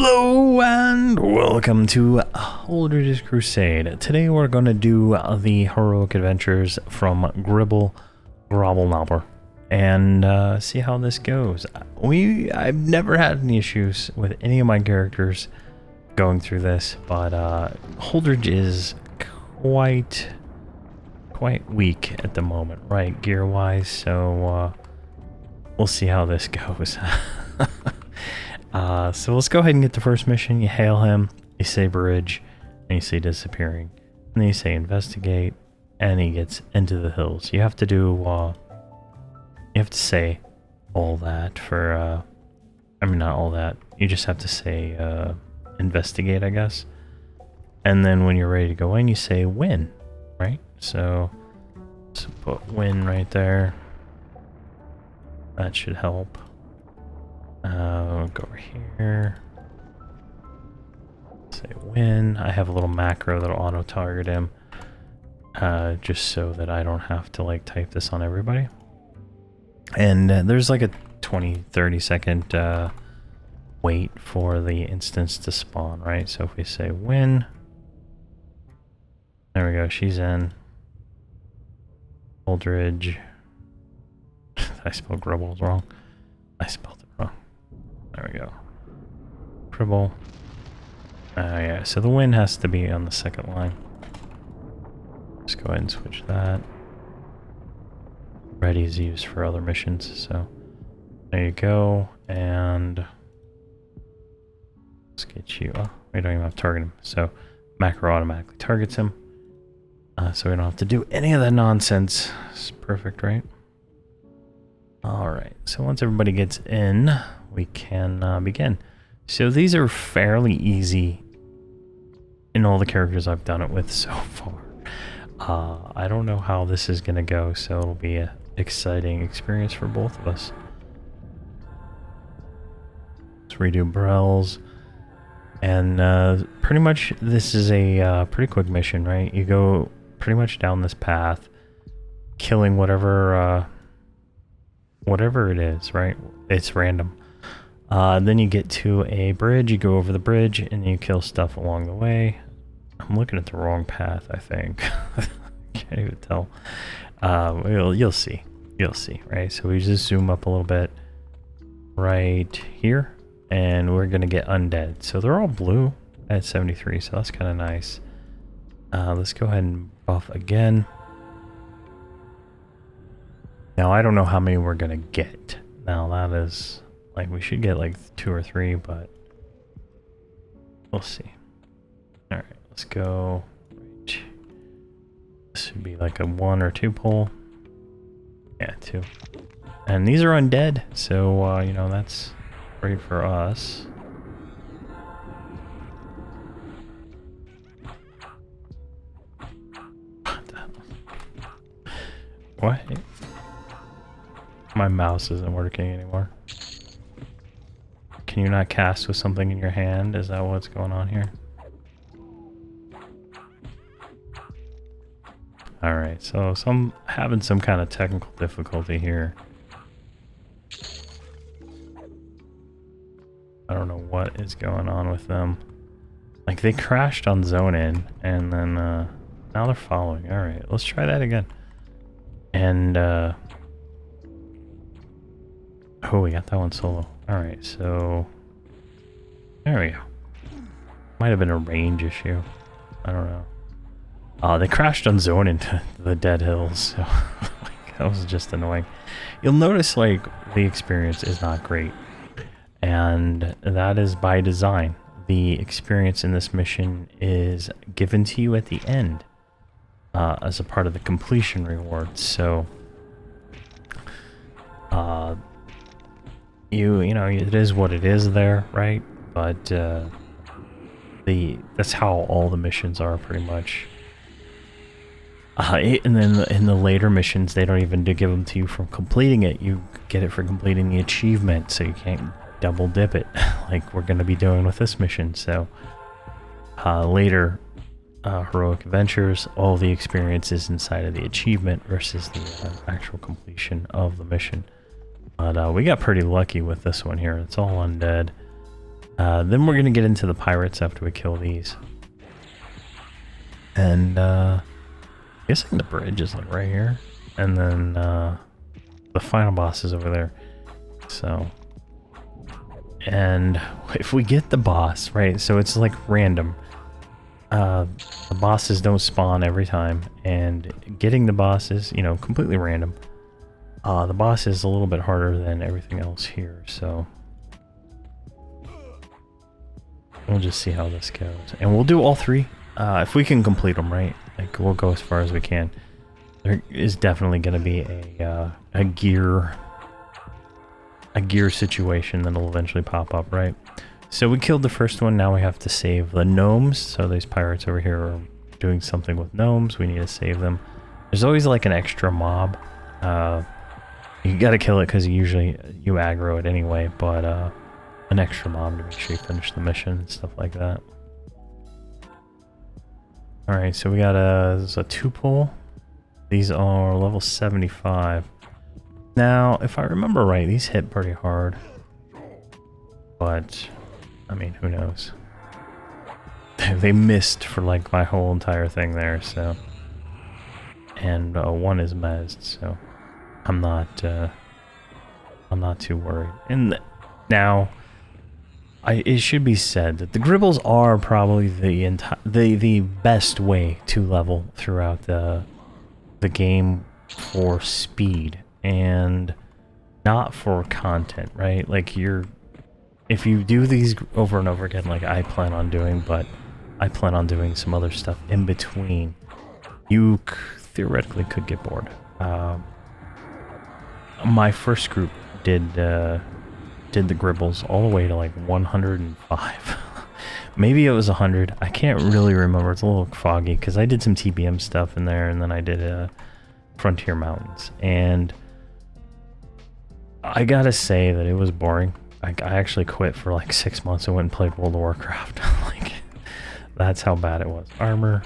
Hello and welcome to Holdredge's Crusade. Today we're going to do the heroic adventures from Gribble, Grobble Knobber, and see how this goes. I've never had any issues with any of my characters going through this, but Holdredge is quite weak at the moment, right, gear-wise, so we'll see how this goes. So let's go ahead and get the first mission. You hail him, you say bridge, and you say disappearing. And then you say investigate, and he gets into the hills. You have to do, you have to say all that for, I mean not all that, you just have to say, investigate, I guess. And then when you're ready to go in, you say win, right? So, let's put win right there. That should help. Go over here. Say win. I have a little macro that'll auto target him, just so that I don't have to like type this on everybody. And there's like a 20-30 second wait for the instance to spawn, right? So if we say win, there we go. She's in. Holdredge. I spelled Gribbles wrong. I spelled it wrong. There we go. Cribble. Yeah, so the win has to be on the second line. Let's go ahead and switch that. Ready is used for other missions, so there you go. And let's get you. Oh, we don't even have to target him. So macro automatically targets him. So we don't have to do any of that nonsense. It's perfect, right? Alright, so once everybody gets in, we can begin. So these are fairly easy in all the characters I've done it with so far. I don't know how this is going to go, so it'll be an exciting experience for both of us. Let's redo Brells. And pretty much this is a pretty quick mission, right? You go pretty much down this path, killing whatever it is, right? It's random. Then you get to a bridge, you go over the bridge, and you kill stuff along the way. I'm looking at the wrong path, I think. Can't even tell. You'll see. You'll see, right? So we just zoom up a little bit right here, and we're going to get undead. So they're all blue at 73, so that's kind of nice. Let's go ahead and buff again. Now, I don't know how many we're going to get. Now, that is, like, we should get, like, 2 or 3, but we'll see. Alright, let's go. Right. This should be, like, a 1 or 2 pull. Yeah, 2. And these are undead, so, you know, that's great for us. What? My mouse isn't working anymore. Can you not cast with something in your hand? Is that what's going on here? Alright, so having some kind of technical difficulty here. I don't know what is going on with them. Like, they crashed on zone in, and then now they're following. Alright, let's try that again. And oh, we got that one solo. Alright, so there we go. Might have been a range issue. I don't know. They crashed on zone into the dead hills, so like, that was just annoying. You'll notice, like, the experience is not great. And that is by design. The experience in this mission is given to you at the end as a part of the completion reward. So you know, it is what it is there, right? But that's how all the missions are, pretty much. And then in the later missions, they don't even give them to you from completing it. You get it for completing the achievement, so you can't double dip it like we're going to be doing with this mission. So later heroic adventures, all the experience is inside of the achievement versus the actual completion of the mission. But we got pretty lucky with this one here. It's all undead. Then we're gonna get into the pirates after we kill these. And I'm guessing the bridge is like right here. And then the final boss is over there. So, and if we get the boss, right, so it's like random. The bosses don't spawn every time, and getting the boss is, you know, completely random. The boss is a little bit harder than everything else here, so we'll just see how this goes. And we'll do all three, if we can complete them, right? Like, we'll go as far as we can. There is definitely going to be a gear situation that'll eventually pop up, right? So we killed the first one, now we have to save the gnomes. So these pirates over here are doing something with gnomes, we need to save them. There's always like an extra mob. You gotta kill it because you aggro it anyway, but an extra mob to make sure you finish the mission and stuff like that. Alright, so we got a 2-pull. These are level 75. Now, if I remember right, these hit pretty hard. But, I mean, who knows? They missed for like my whole entire thing there, so. And one is mezzed, so I'm not too worried. And now, it should be said that the Gribbles are probably the best way to level throughout the game for speed and not for content, right? Like, if you do these over and over again, like I plan on doing, but I plan on doing some other stuff in between, you theoretically could get bored. My first group did the Gribbles all the way to like 105. Maybe it was 100. I can't really remember. It's a little foggy because I did some TBM stuff in there, and then I did Frontier Mountains, and I gotta say that it was boring. I actually quit for like 6 months and went and played World of Warcraft. Like, that's how bad it was. Armor.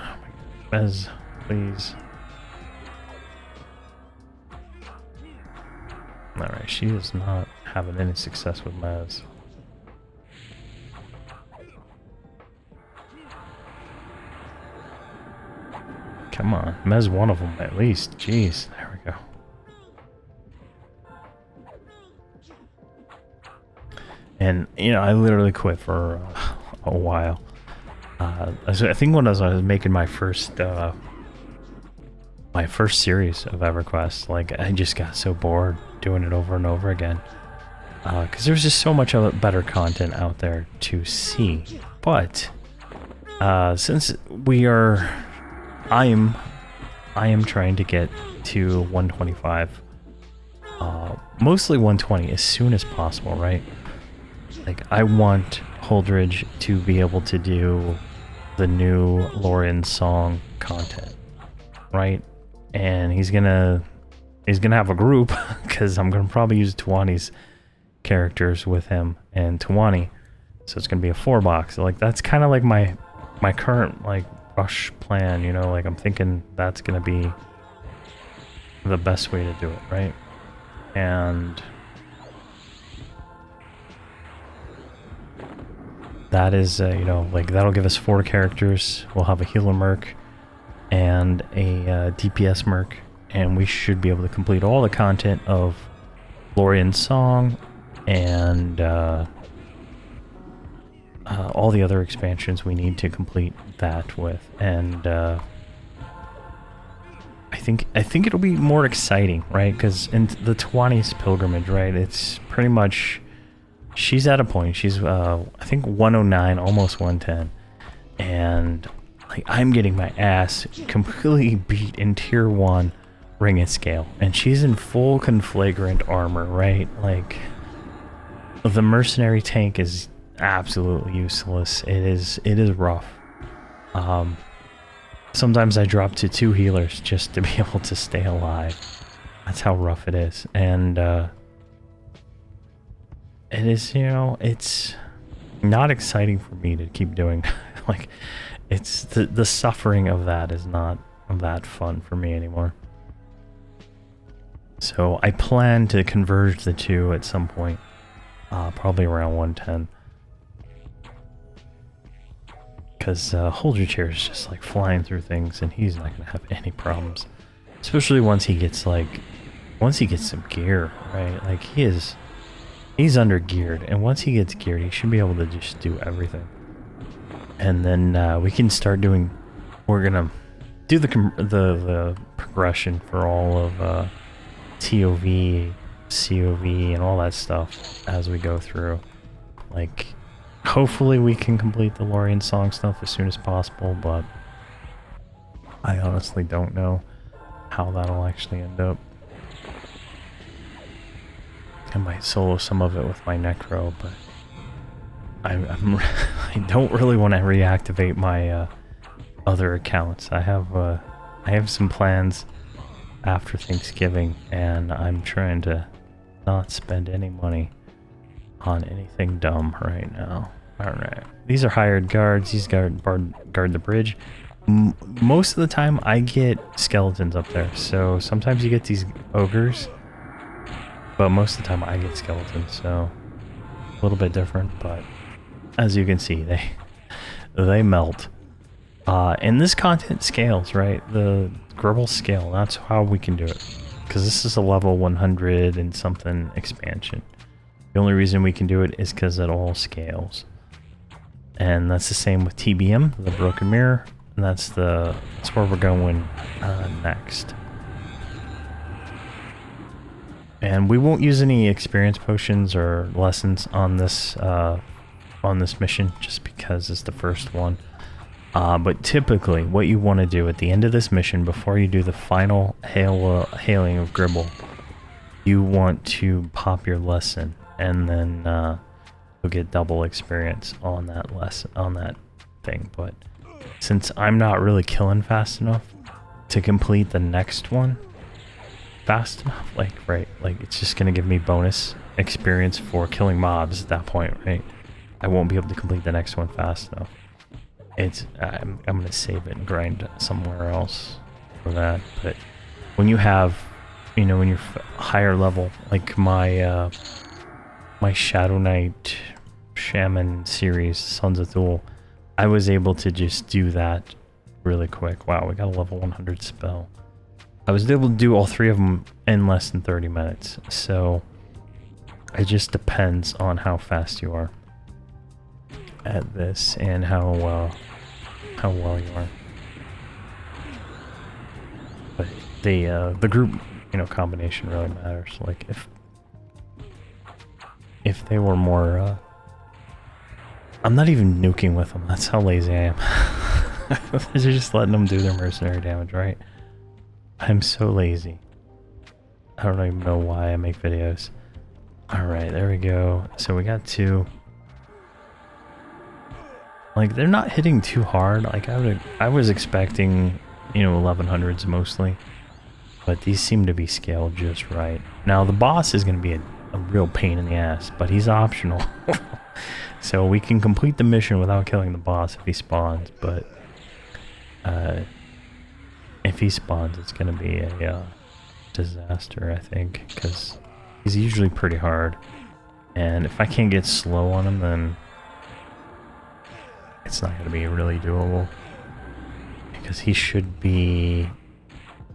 Oh my god. Bez, please. Alright, she is not having any success with Maz. Come on, Mez one of them at least. Jeez, there we go. And, you know, I literally quit for a while. I think when I was making my first series of Everquest, like, I just got so bored doing it over and over again. Because there's just so much of better content out there to see. But, since I am trying to get to 125. Mostly 120 as soon as possible, right? Like, I want Holdredge to be able to do the new Lorian song content, right? And he's gonna have a group because I'm gonna probably use Tawani's characters with him and Tawani, so it's gonna be a 4-box. Like, that's kind of like my current like rush plan, you know. Like, I'm thinking that's gonna be the best way to do it, right? And that is, you know, like, that'll give us 4 characters. We'll have a healer merc and a DPS merc, and we should be able to complete all the content of Lorian's song and all the other expansions we need to complete that with. And I think it'll be more exciting, right? Because in the Tawani's pilgrimage, right, it's pretty much, she's at a point, she's I think 109, almost 110, and like, I'm getting my ass completely beat in tier 1 ring and scale, and she's in full conflagrant armor, right? Like, the mercenary tank is absolutely useless. It is rough. Sometimes I drop to 2 healers just to be able to stay alive. That's how rough it is. And it is, you know, it's not exciting for me to keep doing. Like, it's the suffering of that is not that fun for me anymore. So I plan to converge the two at some point, probably around 110. Because Holdredge here is just like flying through things, and he's not gonna have any problems, especially once he gets some gear, right? Like he's under geared, and once he gets geared, he should be able to just do everything. And then we can start doing. We're gonna do the progression for all of TOV, COV, and all that stuff as we go through. Like, hopefully we can complete the Lorien song stuff as soon as possible, but I honestly don't know how that'll actually end up. I might solo some of it with my Necro, but I don't really want to reactivate my other accounts. I have some plans after Thanksgiving, and I'm trying to not spend any money on anything dumb right now. Alright, these are hired guards. These guard the bridge. Most of the time I get skeletons up there, so sometimes you get these ogres, but most of the time I get skeletons, so a little bit different, but as you can see, they melt. And this content scales, right? The Gribbles scale, that's how we can do it. Because this is a level 100 and something expansion. The only reason we can do it is because it all scales. And that's the same with TBM, the Broken Mirror, and that's where we're going next. And we won't use any experience potions or lessons on this mission, just because it's the first one. But typically, what you want to do at the end of this mission, before you do the final hailing of Gribble, you want to pop your lesson, and then you'll get double experience on that thing. But since I'm not really killing fast enough to complete the next one fast enough, like it's just gonna give me bonus experience for killing mobs at that point, right? I won't be able to complete the next one fast enough. I'm gonna save it and grind somewhere else for that. But when you have, when you're higher level, like my Shadow Knight Shaman series, Sons of Thule, I was able to just do that really quick. Wow, we got a level 100 spell. I was able to do all three of them in less than 30 minutes. So it just depends on how fast you are at this and how well you are. But the group combination really matters. Like if they were more I'm not even nuking with them. That's how lazy I am. They're just letting them do their mercenary damage, right? I'm so lazy. I don't even know why I make videos. Alright, there we go. So we got two. Like, they're not hitting too hard. Like, I was expecting, 1100s mostly. But these seem to be scaled just right. Now, the boss is going to be a real pain in the ass, but he's optional. So we can complete the mission without killing the boss if he spawns, but if he spawns, it's going to be a disaster, I think, because he's usually pretty hard. And if I can't get slow on him, then it's not going to be really doable. Because he should be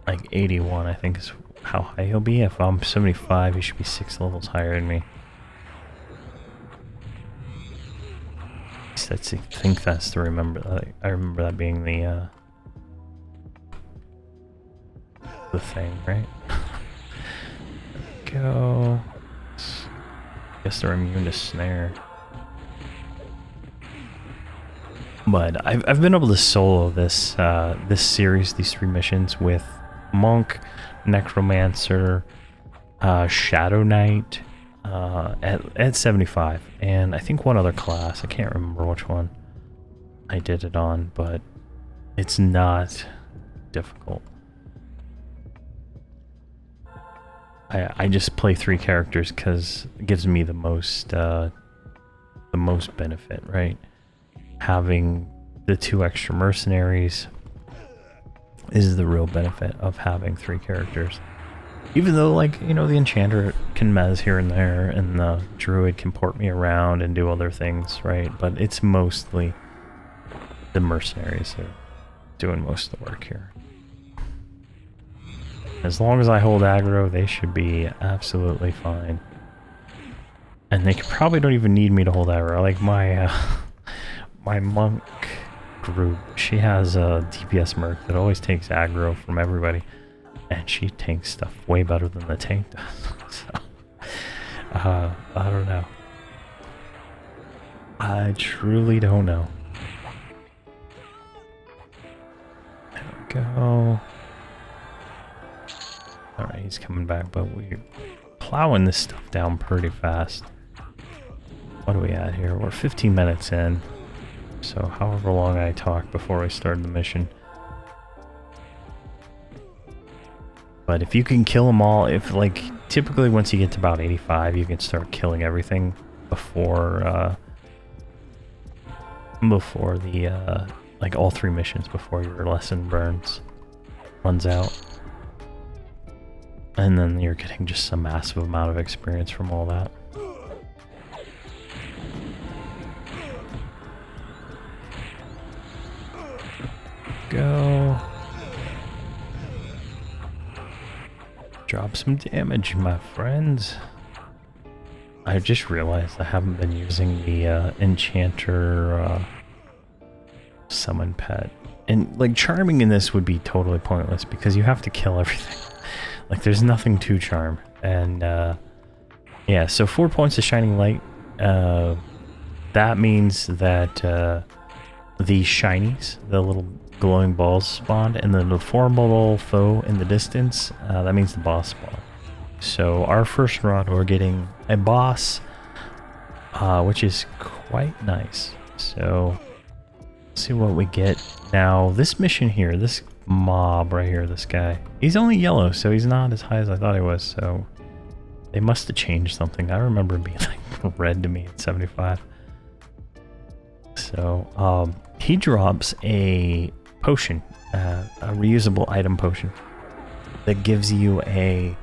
like 81, I think is how high he'll be. If I'm 75, he should be 6 levels higher than me. I think that's the I remember that being the thing, right? Go. Guess they're immune to snare. But I've been able to solo this this series, these 3 missions with Monk, Necromancer, Shadow Knight, at 75, and I think one other class. I can't remember which one I did it on, but it's not difficult. I just play 3 characters because it gives me the most benefit, right? Having the 2 extra mercenaries is the real benefit of having 3 characters. Even though, like, you know, the enchanter can mez here and there, and the druid can port me around and do other things, right? But it's mostly the mercenaries that are doing most of the work here. As long as I hold aggro, they should be absolutely fine. And they probably don't even need me to hold aggro. Like my my monk group, she has a DPS merc that always takes aggro from everybody. And she tanks stuff way better than the tank does. So, I don't know. I truly don't know. There we go. Alright, he's coming back, but we're plowing this stuff down pretty fast. What are we at here? We're 15 minutes in. So however long I talked before I started the mission. But if you can kill them all, if like typically once you get to about 85, you can start killing everything before the like all 3 missions before your lesson runs out, and then you're getting just a massive amount of experience from all that. Go. Drop some damage, my friends. I just realized I haven't been using the enchanter summon pet. And like charming in this would be totally pointless because you have to kill everything. Like there's nothing to charm. And yeah, so 4 points of shining light. That means that the shinies, the little glowing balls spawned, and then the formidable foe in the distance, that means the boss spawned. So our first run, we're getting a boss, which is quite nice. So let's see what we get. Now this mission here, this mob right here, this guy, he's only yellow, so he's not as high as I thought he was. So they must have changed something. I remember him being like red to me at 75. So he drops a potion, a reusable item potion that gives you a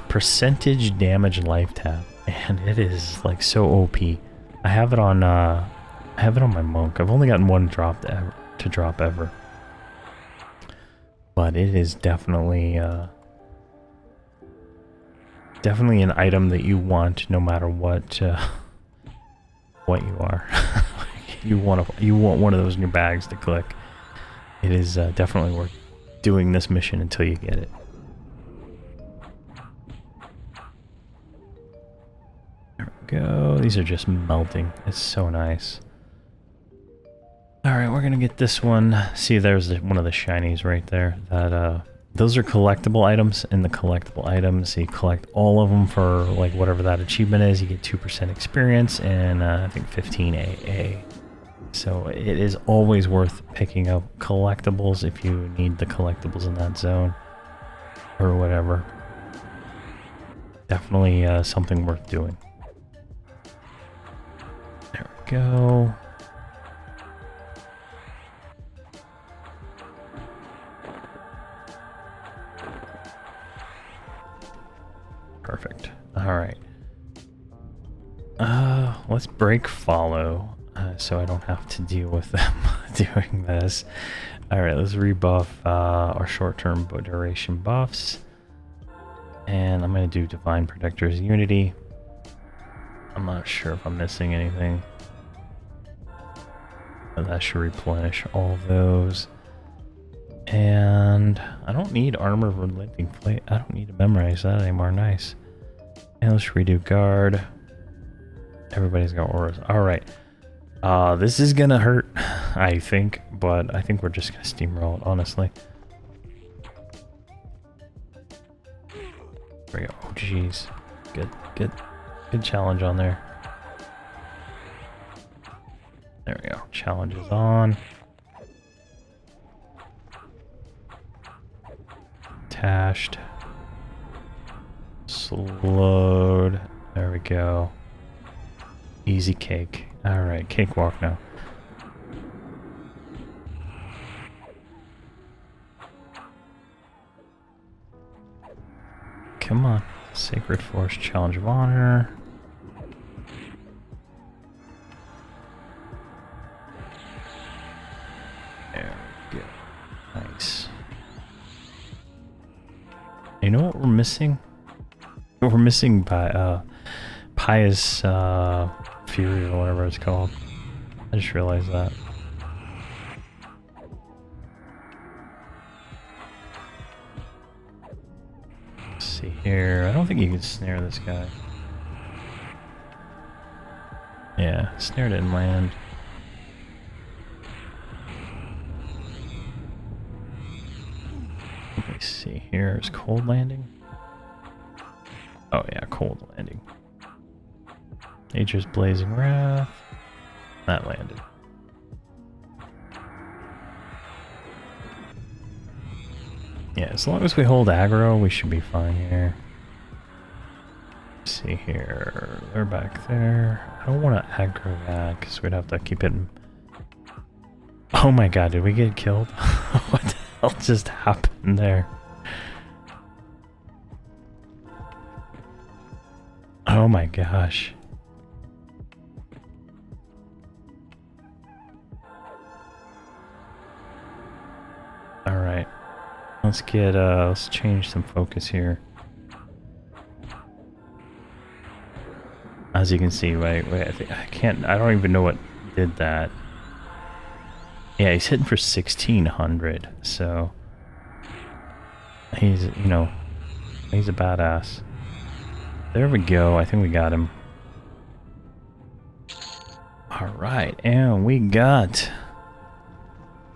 percentage damage life tab, and it is like so OP. I have it on my monk. I've only gotten one drop to drop ever, but it is definitely definitely an item that you want no matter what you are. You want one of those in your bags to click. It is definitely worth doing this mission until you get it. There we go. These are just melting. It's so nice. Alright, we're gonna get this one. See, there's one of the shinies right there. That those are collectible items. In the collectible items, you collect all of them for like whatever that achievement is. You get 2% experience and I think 15 AA. So it is always worth picking up collectibles if you need the collectibles in that zone or whatever. Definitely something worth doing. There we go. Perfect. All right. Let's break follow. So I don't have to deal with them doing this. Alright, let's rebuff our short-term duration buffs. And I'm going to do Divine Protector's Unity. I'm not sure if I'm missing anything. But that should replenish all of those. And I don't need Armor of Relenting Plate. I don't need to memorize that anymore. Nice. And let's redo Guard. Everybody's got auras. Alright. This is gonna hurt, I think, but I think we're just gonna steamroll it, honestly. There we go. Oh, jeez. Good challenge on there. There we go. Challenge is on. Tashed. Slowed. There we go. Easy cake. Alright, cakewalk now. come on. Sacred Force Challenge of Honor. There we go. Nice. You know what we're missing? We're missing by Pious Fury or whatever it's called. I just realized that. Let's see here. I don't think you can snare this guy. Yeah, snare didn't land. Let me see. Here's cold landing. Oh yeah, cold landing. Nature's Blazing Wrath. That landed. Yeah, as long as we hold aggro, we should be fine here. Let's see here. They're back there. I don't want to aggro that because we'd have to keep it. Oh my god, did we get killed? What the hell just happened there? Oh my gosh. Alright. Let's get, let's change some focus here. As you can see, wait, I don't even know what did that. Yeah, he's hitting for 1600, so he's, you know, he's a badass. There we go, I think we got him. Alright, and we got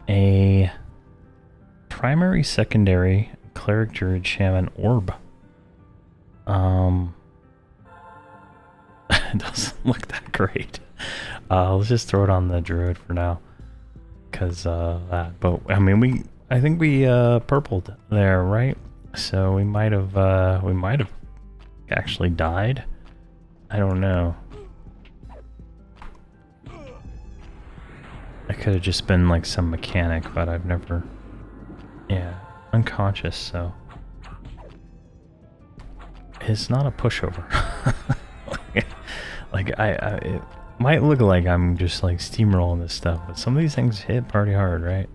a primary, secondary, cleric, druid, shaman, orb. It doesn't look that great. Let's just throw it on the druid for now. Cause that, but I mean, I think we purpled there, right? So we might have actually died. I don't know. It could have just been like some mechanic, but I've never. Yeah, unconscious. So it's not a pushover. Like it might look like I'm just like steamrolling this stuff, but some of these things hit pretty hard, right?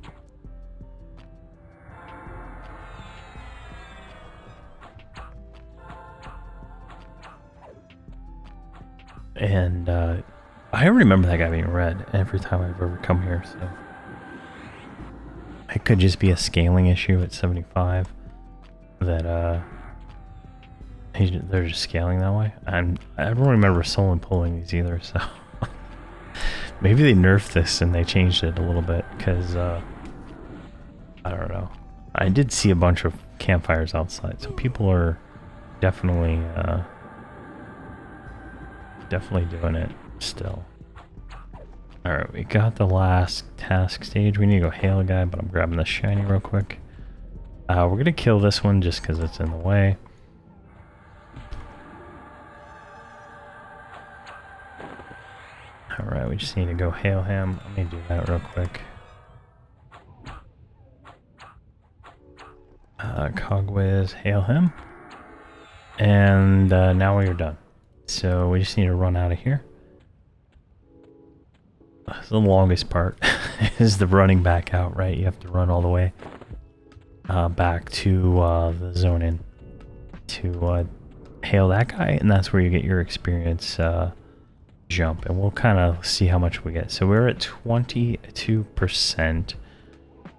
And I remember that guy being red every time I've ever come here, so it could just be a scaling issue at 75 that they're just scaling that way. I don't remember someone pulling these either, so maybe they nerfed this and they changed it a little bit, because I don't know. I did see a bunch of campfires outside, so people are definitely doing it still. Alright, we got the last task stage. We need to go hail a guy, but I'm grabbing the shiny real quick. We're gonna kill this one just because it's in the way. Alright, we just need to go hail him. Let me do that real quick. Cogwiz, hail him. And now we are done. So we just need to run out of here. The longest part is the running back out, right? You have to run all the way back to the zone in to hail that guy, and that's where you get your experience jump, and we'll kind of see how much we get. So we're at 22%.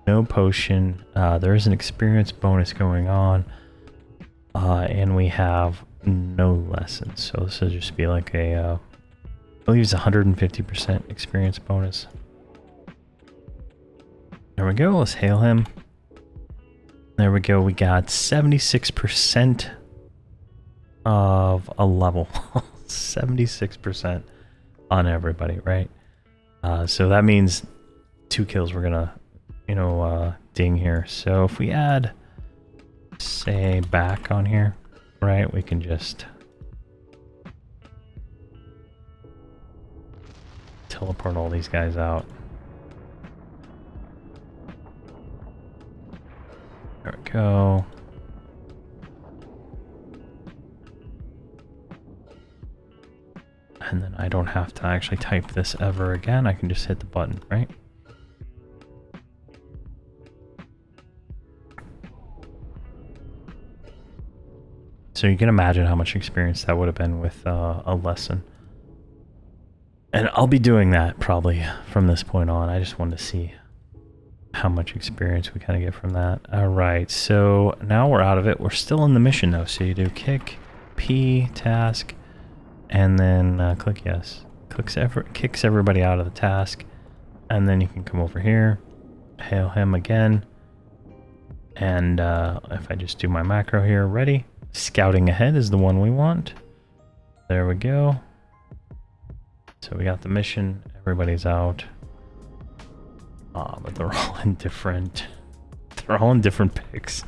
No potion. There is an experience bonus going on, and we have no lessons. So this will just be like a, I believe it's 150% experience bonus. There we go. Let's hail him. There we go. We got 76% of a level. 76% on everybody, right? So that means 2 kills we're gonna, you know, ding here. So if we add, say, back on here, right, we can just teleport all these guys out. There we go. And then I don't have to actually type this ever again. I can just hit the button, right? So you can imagine how much experience that would have been with a lesson. And I'll be doing that probably from this point on. I just wanted to see how much experience we kind of get from that. All right, so now we're out of it. We're still in the mission though. So you do kick, P, task, and then click yes. Kicks everybody out of the task. And then you can come over here, hail him again. And if I just do my macro here, ready? Scouting ahead is the one we want. There we go. So we got the mission, everybody's out. But they're all in different picks.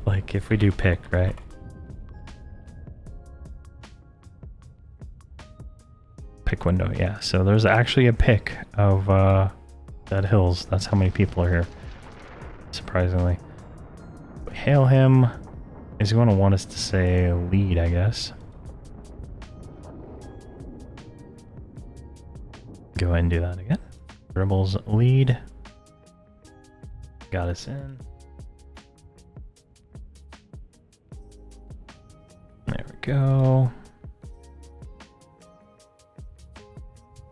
Like if we do pick, right? Pick window, yeah. So there's actually a pick of Dead Hills. That's how many people are here. Surprisingly. We hail him. He's going to want us to say lead, I guess. Go ahead and do that again. Gribbles lead. Got us in. There we go.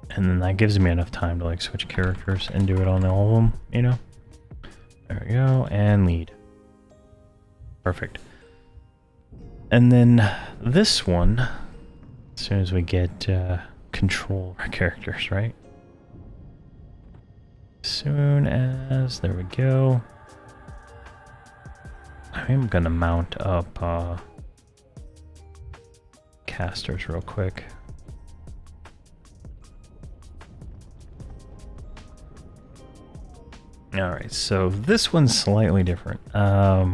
And then that gives me enough time to like switch characters and do it on all of them, you know? There we go, and lead. Perfect. And then this one, as soon as we get control our characters, right? Soon as, there we go. I'm gonna mount up casters real quick. Alright, so this one's slightly different. Let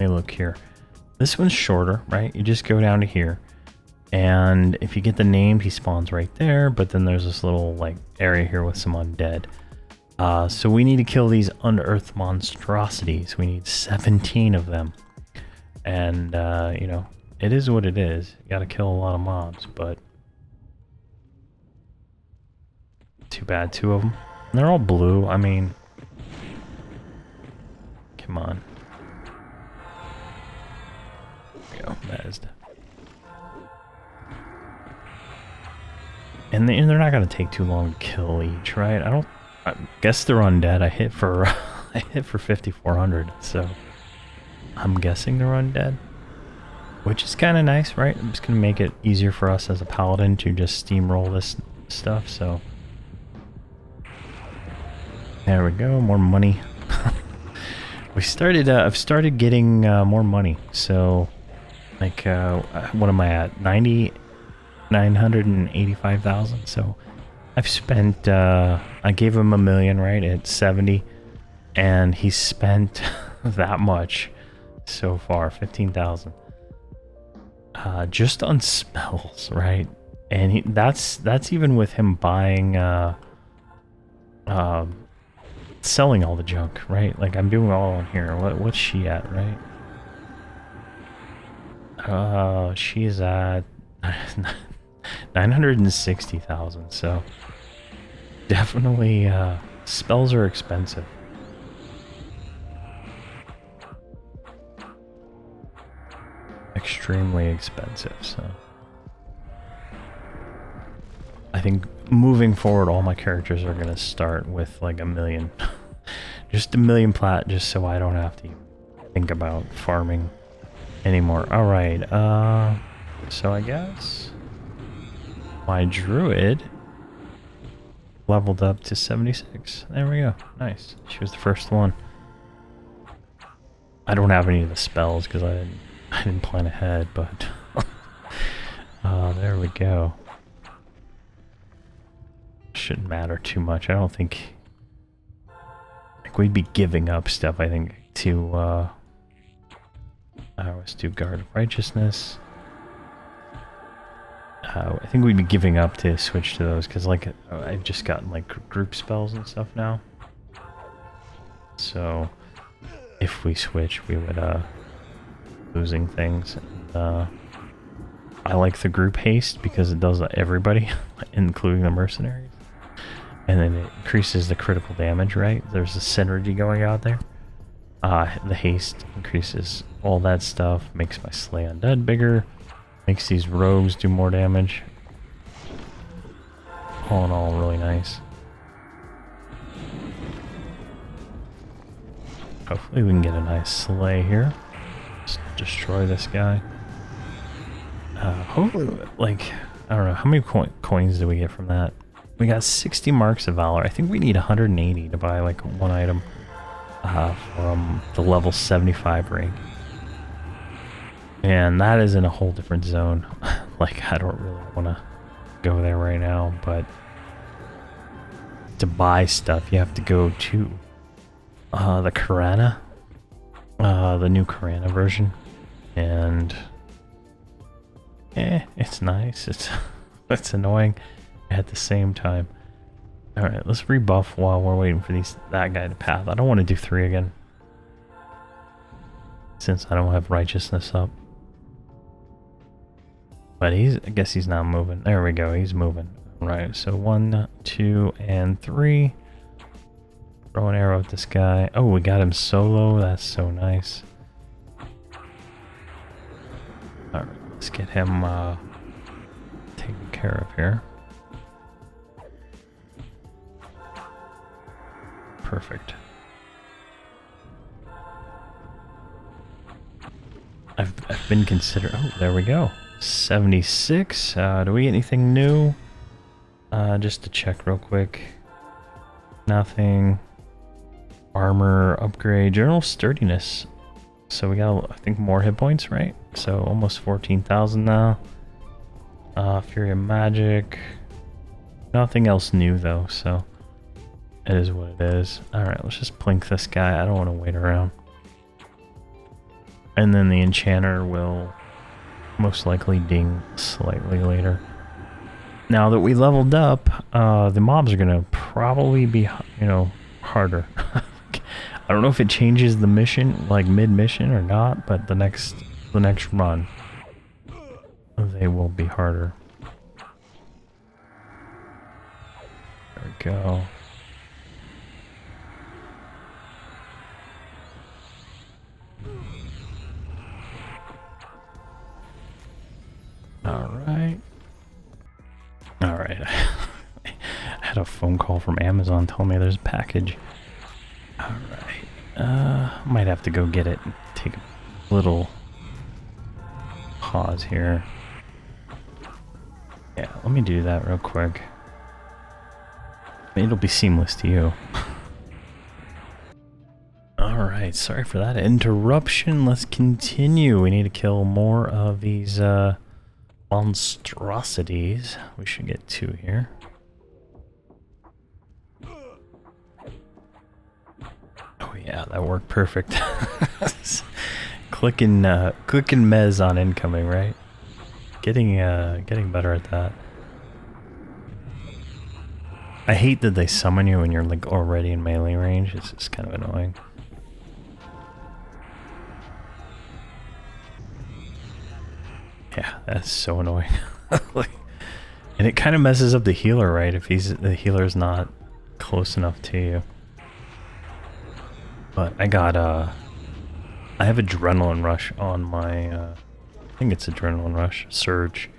me look here. This one's shorter, right? You just go down to here. And if you get the name, he spawns right there. But then there's this little like area here with some undead. So we need to kill these unearthed monstrosities. We need 17 of them. And, you know, it is what it is. You gotta kill a lot of mobs, but... Too bad, 2 of them. And they're all blue, I mean... Come on. There we go, Mezzed. And they're not gonna take too long to kill each, right? I guess they're undead. I hit for 5,400, so I'm guessing they're undead, which is kind of nice, right? I'm just gonna make it easier for us as a paladin to just steamroll this stuff. So there we go, more money. I've started getting more money. So like, what am I at? 985,000. So I've spent, I gave him $1 million, right, at 70, and he spent that much so far, 15,000, just on spells, right? And that's even with him buying, selling all the junk, right? Like I'm doing all on here. What's she at, right? She's at 960,000. So definitely, spells are expensive. Extremely expensive, so I think moving forward all my characters are gonna start with like $1 million. Just $1 million plat, just so I don't have to think about farming anymore. Alright, so I guess my druid leveled up to 76. There we go. Nice. She was the first one. I don't have any of the spells because I didn't plan ahead, but there we go. Shouldn't matter too much. I don't think we'd be giving up stuff, I think, to let's do Guard of Righteousness. I think we'd be giving up to switch to those because, like, I've just gotten like group spells and stuff now. So if we switch, we would losing things. And, I like the group haste because it does everybody, including the mercenaries. And then it increases the critical damage, right? There's a synergy going out there. The haste increases all that stuff, makes my Slay Undead bigger, makes these rogues do more damage. All in all, really nice. Hopefully we can get a nice Slay here. Just destroy this guy. Hopefully, like, I don't know, how many coins do we get from that? We got 60 marks of valor. I think we need 180 to buy like one item from the level 75 rank. And that is in a whole different zone. Like, I don't really want to go there right now, but to buy stuff, you have to go to the Karana, the new Karana version, and it's nice. It's annoying at the same time. All right, let's rebuff while we're waiting for that guy to path. I don't want to do 3 again, since I don't have righteousness up. But I guess he's not moving. There we go, he's moving. All right, so 1, 2, and 3. Throw an arrow at this guy. Oh, we got him solo. That's so nice. All right, let's get him taken care of here. Perfect. I've been considering. Oh, there we go. 76. Do we get anything new? Just to check real quick. Nothing. Armor upgrade. General sturdiness. So we got, I think, more hit points, right? So almost 14,000 now. Fury of Magic. Nothing else new though, so it is what it is. Alright, let's just plink this guy. I don't want to wait around. And then the enchanter will most likely ding slightly later. Now that we leveled up, the mobs are gonna probably be, you know, harder. I don't know if it changes the mission, like mid-mission or not, but the next run, they will be harder. There we go. Alright. Alright. I had a phone call from Amazon telling me there's a package. Alright. Might have to go get it. Take a little pause here. Yeah, let me do that real quick. It'll be seamless to you. Alright, sorry for that interruption. Let's continue. We need to kill more of these monstrosities. We should get 2 here. Oh yeah, that worked perfect. clicking mez on incoming, right? Getting better at that. I hate that they summon you when you're like already in melee range. It's just kind of annoying. Yeah, that's so annoying. And it kind of messes up the healer, right? If the healer's not close enough to you. But I got I have Adrenaline Rush on my I think it's Adrenaline Rush Surge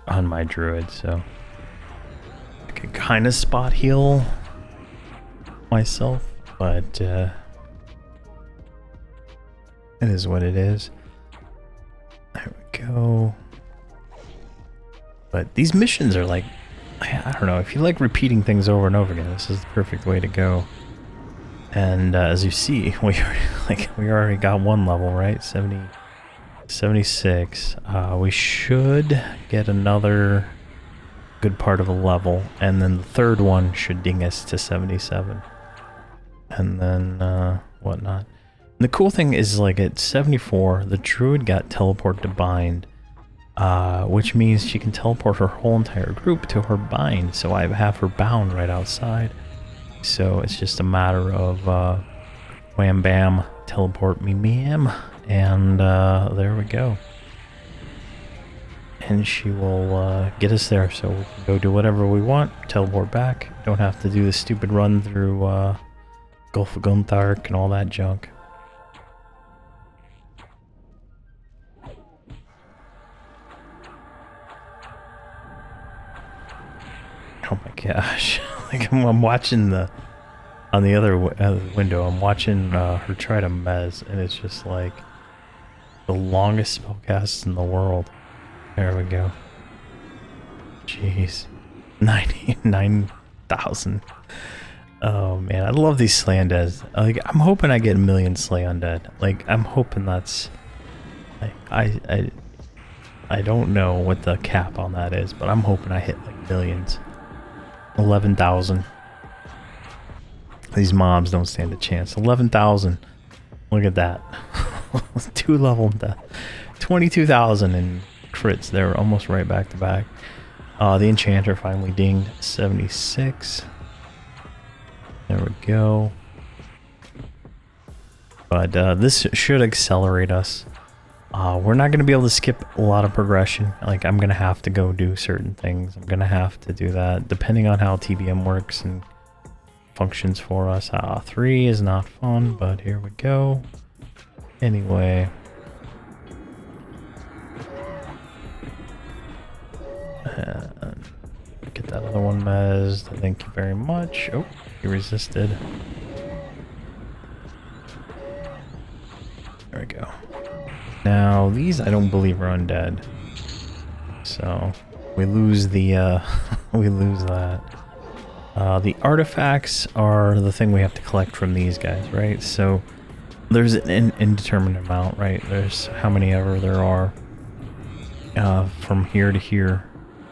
on my druid, so I can kind of spot heal myself, but it is what it is. There we go. But these missions are like, I don't know, if you like repeating things over and over again, this is the perfect way to go. And as you see, we already got 1 level, right? 76. We should get another good part of a level, and then the 3rd one should ding us to 77. And then whatnot. And the cool thing is, like, at 74, the druid got teleport to bind, which means she can teleport her whole entire group to her bind. So I have her bound right outside. So it's just a matter of wham bam, teleport me ma'am, and there we go. and she will get us there, so we can go do whatever we want, teleport back, don't have to do the stupid run through Gulf of Gunthark and all that junk. Oh my gosh. Like I'm watching on the other window, I'm watching her try to mez, and it's just like the longest spellcasts in the world. There we go. Jeez. 99,000. Oh man, I love these Slay Undeads. Like, I'm hoping I get a million Slay Undead. Like, I'm hoping that's... Like, I don't know what the cap on that is, but I'm hoping I hit like millions. 11,000. These mobs don't stand a chance. 11,000. Look at that. 2 level death. 22,000 in crits. They're almost right back to back. The Enchanter finally dinged 76. There we go. But this should accelerate us. We're not going to be able to skip a lot of progression. Like, I'm going to have to go do certain things. I'm going to have to do that depending on how TBM works and functions for us. 3 is not fun, but here we go. Anyway. Get that other one mezzed. Thank you very much. Oh, he resisted. There we go. Now, these I don't believe are undead. So, we lose the, we lose that. The artifacts are the thing we have to collect from these guys, right? So, there's an indeterminate amount, right? There's how many ever there are from here to here.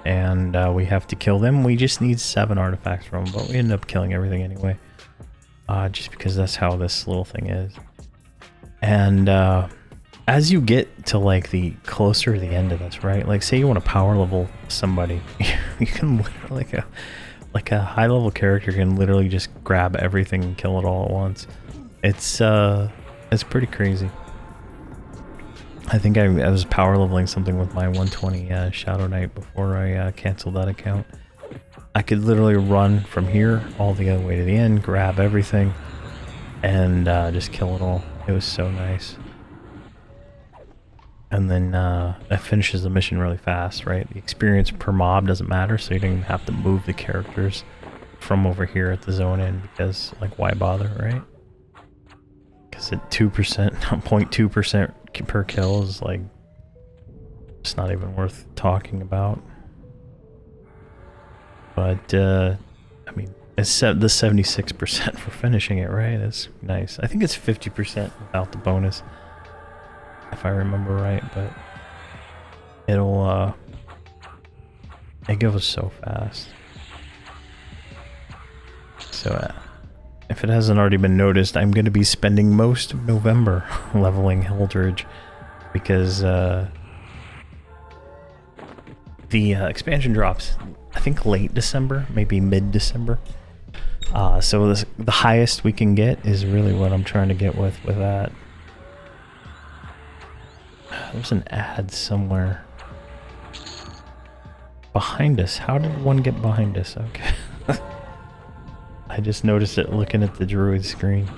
And we have to kill them. We just need 7 artifacts from them, but we end up killing everything anyway. Just because that's how this little thing is. And as you get to like the closer to the end of this, right? Like, say you want to power level somebody, you can literally like a high level character can literally just grab everything and kill it all at once. It's pretty crazy. I think I was power leveling something with my 120 Shadow Knight before I canceled that account. I could literally run from here all the other way to the end, grab everything, and just kill it all. It was so nice. And then that finishes the mission really fast, right? The experience per mob doesn't matter, so you don't even have to move the characters from over here at the zone end, because, like, why bother, right? Because at 2%, 0.2% per kill is, like, it's not even worth talking about. But, I mean, it's the 76% for finishing it, right? That's nice. I think it's 50% without the bonus, if I remember right, but it'll, it goes so fast. So, if it hasn't already been noticed, I'm going to be spending most of November leveling Holdredge, because the expansion drops, I think, late December, maybe mid-December. So the highest we can get is really what I'm trying to get with that. There's an ad somewhere behind us. How did one get behind us? Okay. I just noticed it looking at the druid screen.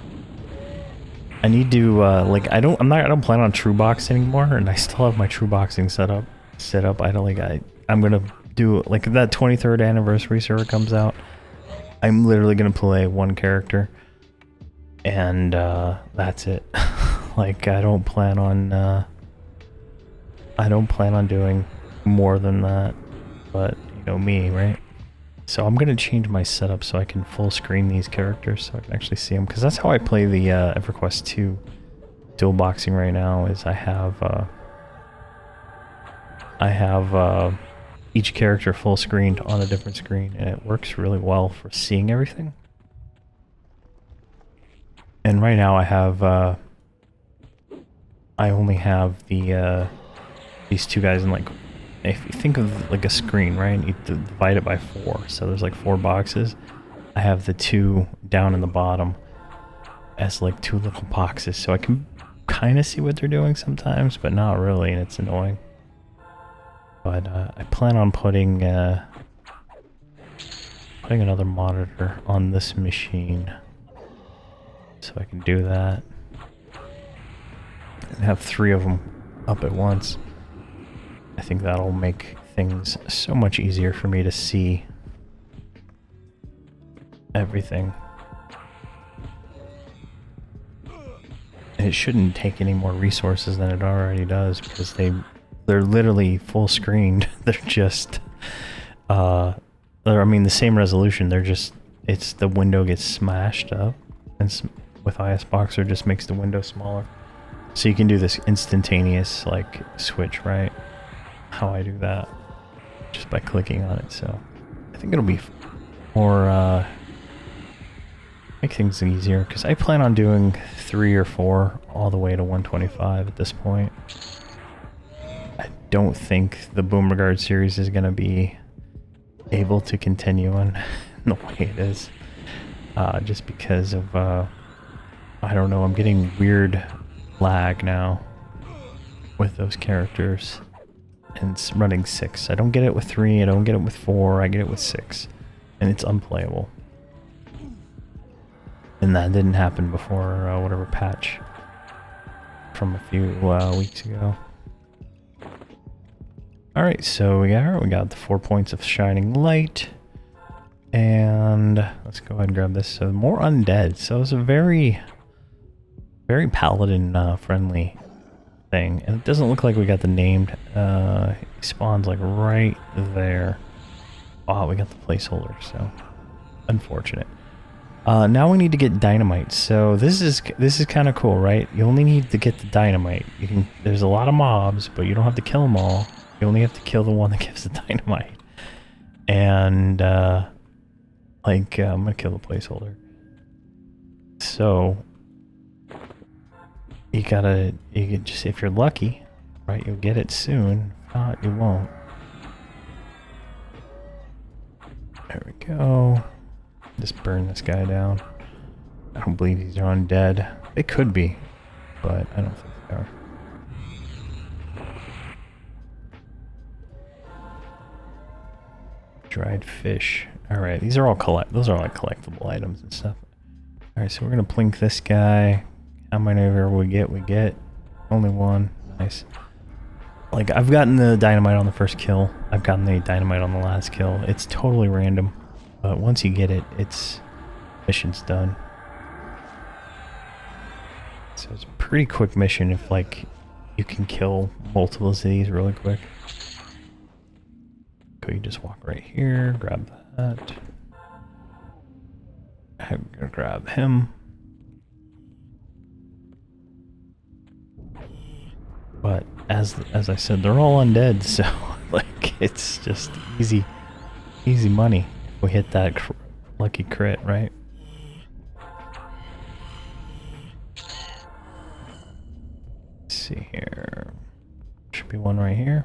I need to like, I don't plan on true box anymore, and I still have my true boxing set up. I don't like, I'm gonna do, like, if that 23rd anniversary server comes out, I'm literally gonna play one character, and that's it. Like, I don't plan on doing more than that, but you know me, right? So I'm gonna change my setup so I can full screen these characters so I can actually see them, because that's how I play the Everquest 2 dual boxing right now. Is I have each character full screened on a different screen, and it works really well for seeing everything. And right now I have I only have the these two guys in, like, if you think of like a screen, right, you divide it by 4, so there's like 4 boxes. I have the 2 down in the bottom as like 2 little boxes, so I can kind of see what they're doing sometimes, but not really, and it's annoying. But I plan on putting another monitor on this machine, so I can do that and have 3 of them up at once. I think that'll make things so much easier for me to see everything. And it shouldn't take any more resources than it already does, because they're literally full screened. They're just I mean the same resolution. They're just, it's the window gets smashed up, and with IS Boxer just makes the window smaller. So you can do this instantaneous like switch, right? How I do that just by clicking on it. So I think it'll be more make things easier, because I plan on doing 3 or 4 all the way to 125 at this point. I don't think the Boomerguard series is going to be able to continue on the way it is, just because of I don't know, I'm getting weird lag now with those characters, and it's running 6. I don't get it with 3, I don't get it with 4, I get it with 6, and it's unplayable. And that didn't happen before whatever patch from a few weeks ago. Alright, so we got the 4 points of shining light. And let's go ahead and grab this. So more undead. So it's a very paladin friendly thing. And it doesn't look like we got the named. He spawns like right there. Oh, we got the placeholder, so unfortunate. Now we need to get dynamite. So this is kind of cool, right? You only need to get the dynamite. There's a lot of mobs, but you don't have to kill them all. You only have to kill the one that gives the dynamite. And I'm gonna kill the placeholder. So you can just, if you're lucky, right, you'll get it soon. If not, you won't. There we go. Just burn this guy down. I don't believe these are undead. They could be, but I don't think they are. Dried fish. Alright, these are all those are like collectible items and stuff. Alright, so we're gonna plink this guy. How many ever we get? We get only 1. Nice. Like, I've gotten the dynamite on the first kill. I've gotten the dynamite on the last kill. It's totally random. But once you get it, mission's done. So it's a pretty quick mission if, like, you can kill multiple of these really quick. So you just walk right here, grab that. I'm gonna grab him. But as I said, they're all undead, so like it's just easy money. We hit that lucky crit, right? Let's see here. Should be one right here.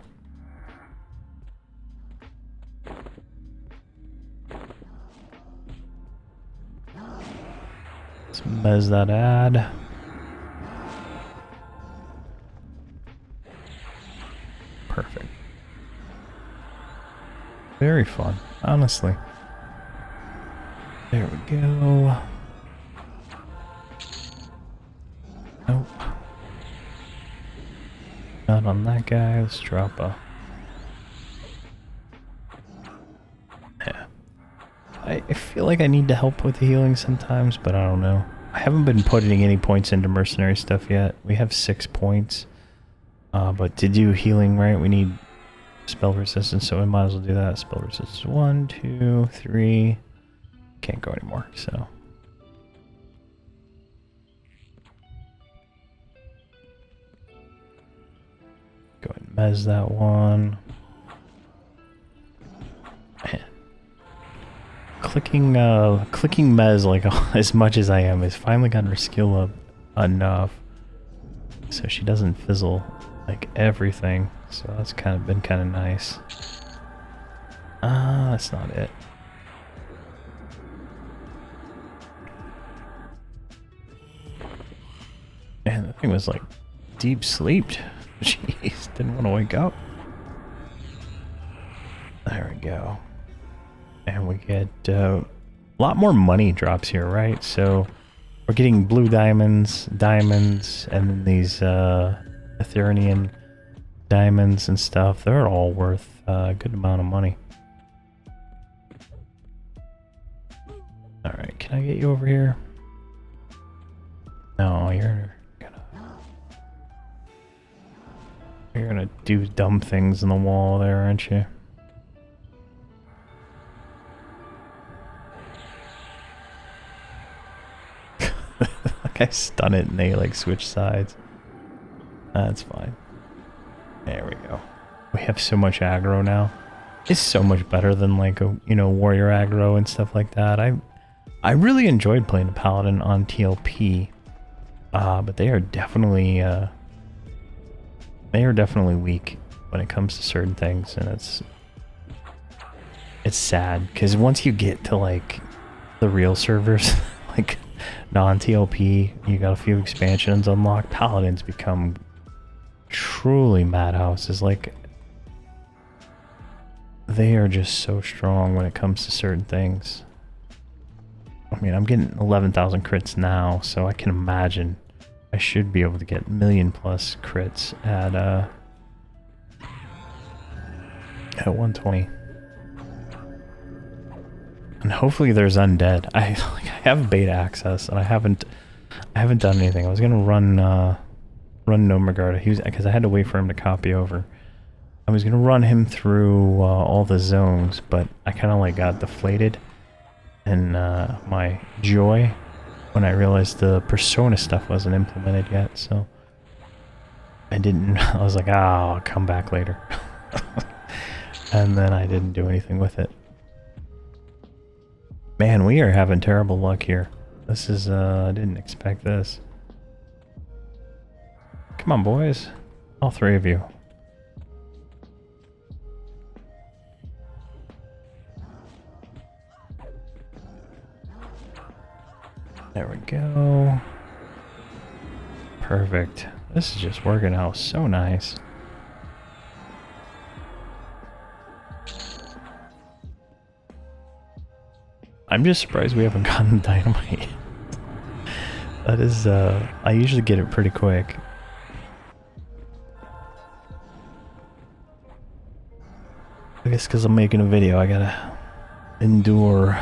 Let's mez that ad. Perfect. Very fun, honestly. There we go. Nope. Not on that guy. Let's drop a... Yeah. I feel like I need to help with the healing sometimes, but I don't know. I haven't been putting any points into mercenary stuff yet. We have 6 points. But to do healing, right, we need spell resistance, so we might as well do that. Spell resistance 1, 2, 3... Can't go anymore, so. Go ahead and mez that one. Man. Clicking mez like as much as I am has finally gotten her skill up enough so she doesn't fizzle like everything. So that's been kind of nice. That's not it. Man, that thing was like deep sleeped. Jeez, didn't want to wake up. There we go. And we get a lot more money drops here, right? So we're getting blue diamonds, and then these Ethereum diamonds and stuff. They're all worth a good amount of money. Alright, can I get you over here? No, you're gonna do dumb things in the wall there, aren't you? Like I stun it and they like switch sides. That's fine. There we go. We have so much aggro now. It's so much better than like a, you know, warrior aggro and stuff like that. I really enjoyed playing the paladin on TLP, but they are definitely weak when it comes to certain things, and it's sad because once you get to like the real servers, like non-TLP, you got a few expansions unlocked, paladins become truly madhouses. Like, they are just so strong when it comes to certain things. I mean, I'm getting 11,000 crits now, so I can imagine I should be able to get million plus crits at 120. And hopefully there's undead. I have beta access and I haven't done anything. I was gonna run Nomergard. Because I had to wait for him to copy over. I was gonna run him through all the zones, but I kind of like got deflated in my joy when I realized the persona stuff wasn't implemented yet. So I didn't. I was like, I'll come back later. And then I didn't do anything with it. Man, we are having terrible luck here. This is, I didn't expect this. Come on, boys. All three of you. There we go. Perfect. This is just working out so nice. I'm just surprised we haven't gotten dynamite. That is, I usually get it pretty quick. I guess because I'm making a video, I gotta endure.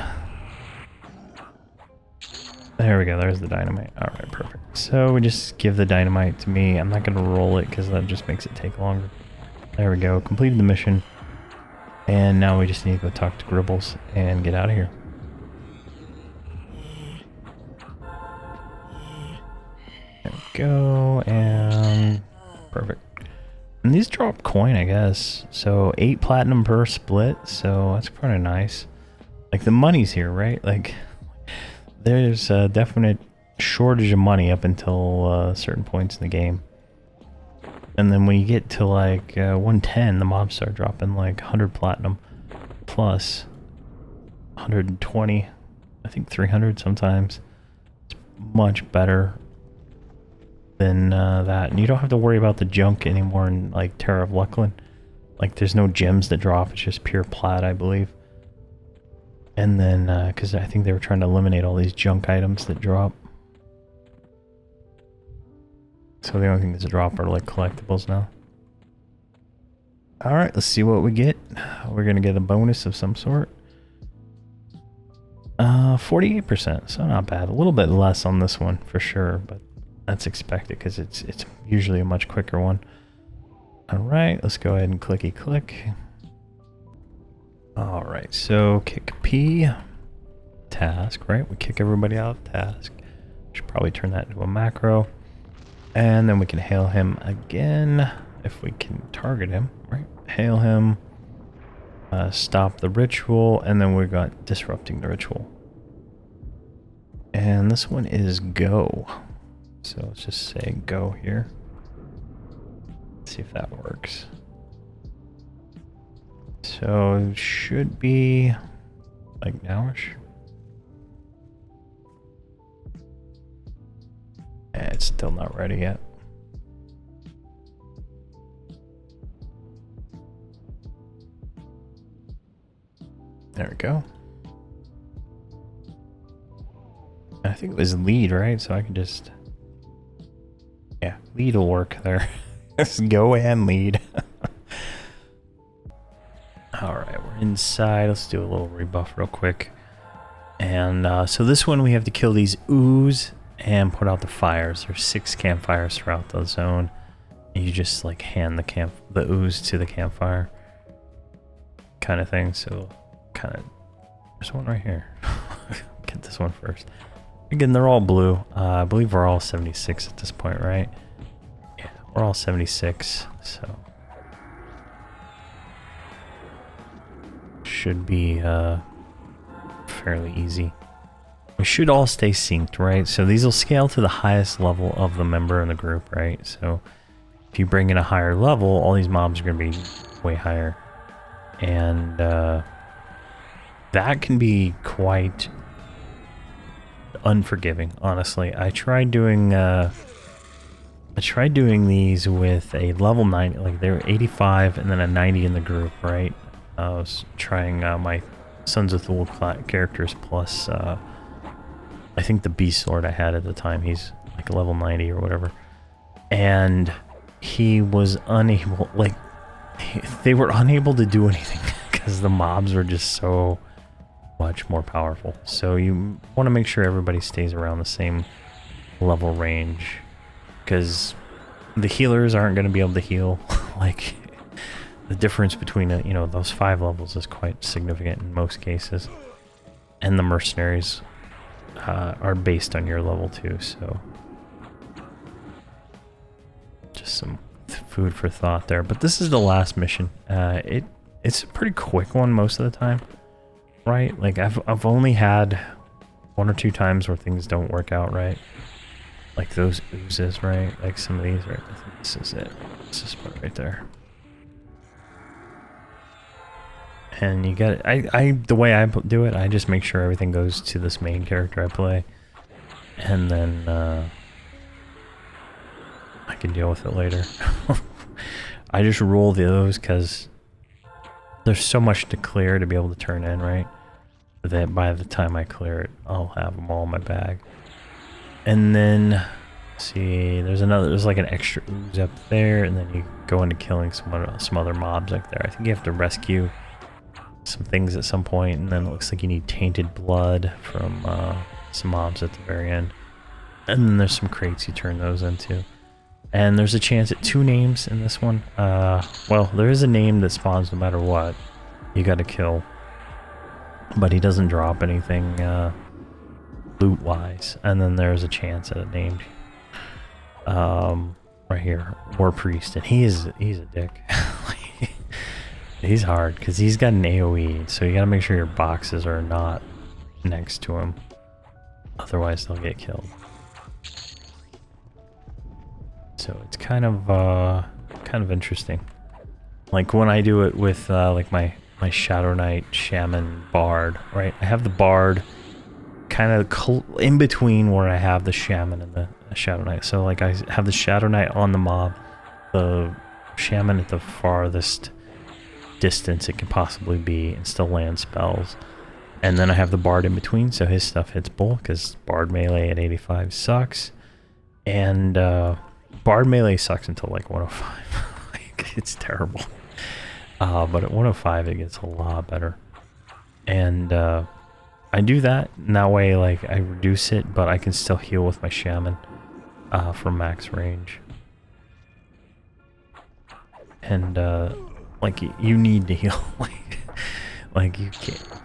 There we go, there's the dynamite. Alright, perfect. So we just give the dynamite to me. I'm not gonna roll it because that just makes it take longer. There we go, completed the mission. And now we just need to go talk to Gribbles and get out of here. There we go, and perfect. And these drop coin, I guess. So 8 platinum per split, so that's kind of nice. Like, the money's here, right? Like, there's a definite shortage of money up until certain points in the game. And then when you get to like 110, the mobs start dropping like 100 platinum plus 120, I think 300 sometimes. It's much better than that. And you don't have to worry about the junk anymore in like Terra of Lucklin. Like, there's no gems that drop, it's just pure plat, I believe. And then, because I think they were trying to eliminate all these junk items that drop. So the only thing that's a drop are like collectibles now. Alright, let's see what we get. We're gonna get a bonus of some sort. 48%, so not bad. A little bit less on this one for sure, but that's expected because it's usually a much quicker one. Alright, let's go ahead and clicky click. Alright, so kick P. Task, right? We kick everybody out of task. Should probably turn that into a macro. And then we can hail him again, if we can target him, right? Hail him, stop the ritual, and then we got disrupting the ritual. And this one is go. So let's just say go here. Let's see if that works. So it should be like nowish. It's still not ready yet. There we go. I think it was lead, right? So I can just... Yeah, lead will work there. Just go and lead. Alright, we're inside. Let's do a little rebuff real quick. And so this one we have to kill these ooze and put out the fires. There's 6 campfires throughout the zone. And you just like hand the ooze to the campfire. Kind of thing. So kind of... There's one right here. Get this one first. Again, they're all blue. I believe we're all 76 at this point, right? Yeah, we're all 76, so... Should be fairly easy. We should all stay synced, right? So these will scale to the highest level of the member in the group, right? So if you bring in a higher level, all these mobs are going to be way higher. And that can be quite unforgiving, honestly. I tried doing these with a level 90, like they were 85 and then a 90 in the group, right? I was trying my Sons of Thule characters plus I think the Beast Lord I had at the time, he's like level 90 or whatever. And he was unable, like, they were unable to do anything because the mobs were just so much more powerful. So you want to make sure everybody stays around the same level range, because the healers aren't going to be able to heal. Like, the difference between you know, those 5 levels is quite significant in most cases, and the mercenaries are based on your level too. So just some food for thought there. But this is the last mission. It's a pretty quick one most of the time. Right, like I've only had 1 or 2 times where things don't work out right, like those oozes, right? Like some of these, right? I think this is it. Let's just put it right there. And you get it. The way I do it, I just make sure everything goes to this main character I play, and then I can deal with it later. I just roll those because there's so much to clear to be able to turn in, right? That by the time I clear it, I'll have them all in my bag. And then, see, there's like an extra ooze up there, and then you go into killing some other mobs like there. I think you have to rescue some things at some point, and then it looks like you need tainted blood from some mobs at the very end. And then there's some crates you turn those into. And there's a chance at 2 names in this one. Well, there is a name that spawns no matter what. You gotta kill. But he doesn't drop anything loot-wise. And then there's a chance at a named right here, War Priest. And he's a dick. He's hard, because he's got an AoE. So you gotta make sure your boxes are not next to him. Otherwise they'll get killed. So it's kind of interesting. Like when I do it with like my Shadow Knight, Shaman, Bard, right? I have the Bard kind of in between where I have the Shaman and the Shadow Knight. So like I have the Shadow Knight on the mob, the Shaman at the farthest distance it can possibly be and still land spells. And then I have the Bard in between, so his stuff hits both, because Bard melee at 85 sucks. And Bard melee sucks until like 105. Like, it's terrible. But at 105 it gets a lot better. And I do that, and that way like I reduce it, but I can still heal with my Shaman for max range. And like you need to heal. Like you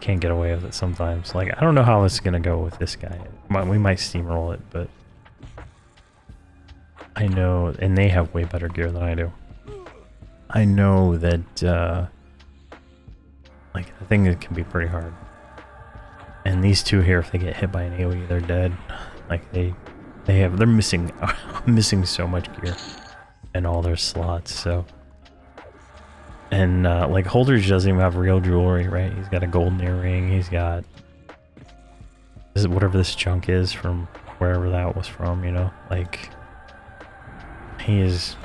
can't get away with it sometimes. Like, I don't know how it's gonna go with this guy. We might steamroll it, but I know, and they have way better gear than I do. I know that like I think it can be pretty hard. And these two here, if they get hit by an AoE, they're dead. Like they're missing so much gear in all their slots. So, and like Holdredge doesn't even have real jewelry, right? He's got a golden earring. He's got whatever this junk is from wherever that was from, you know. Like, he is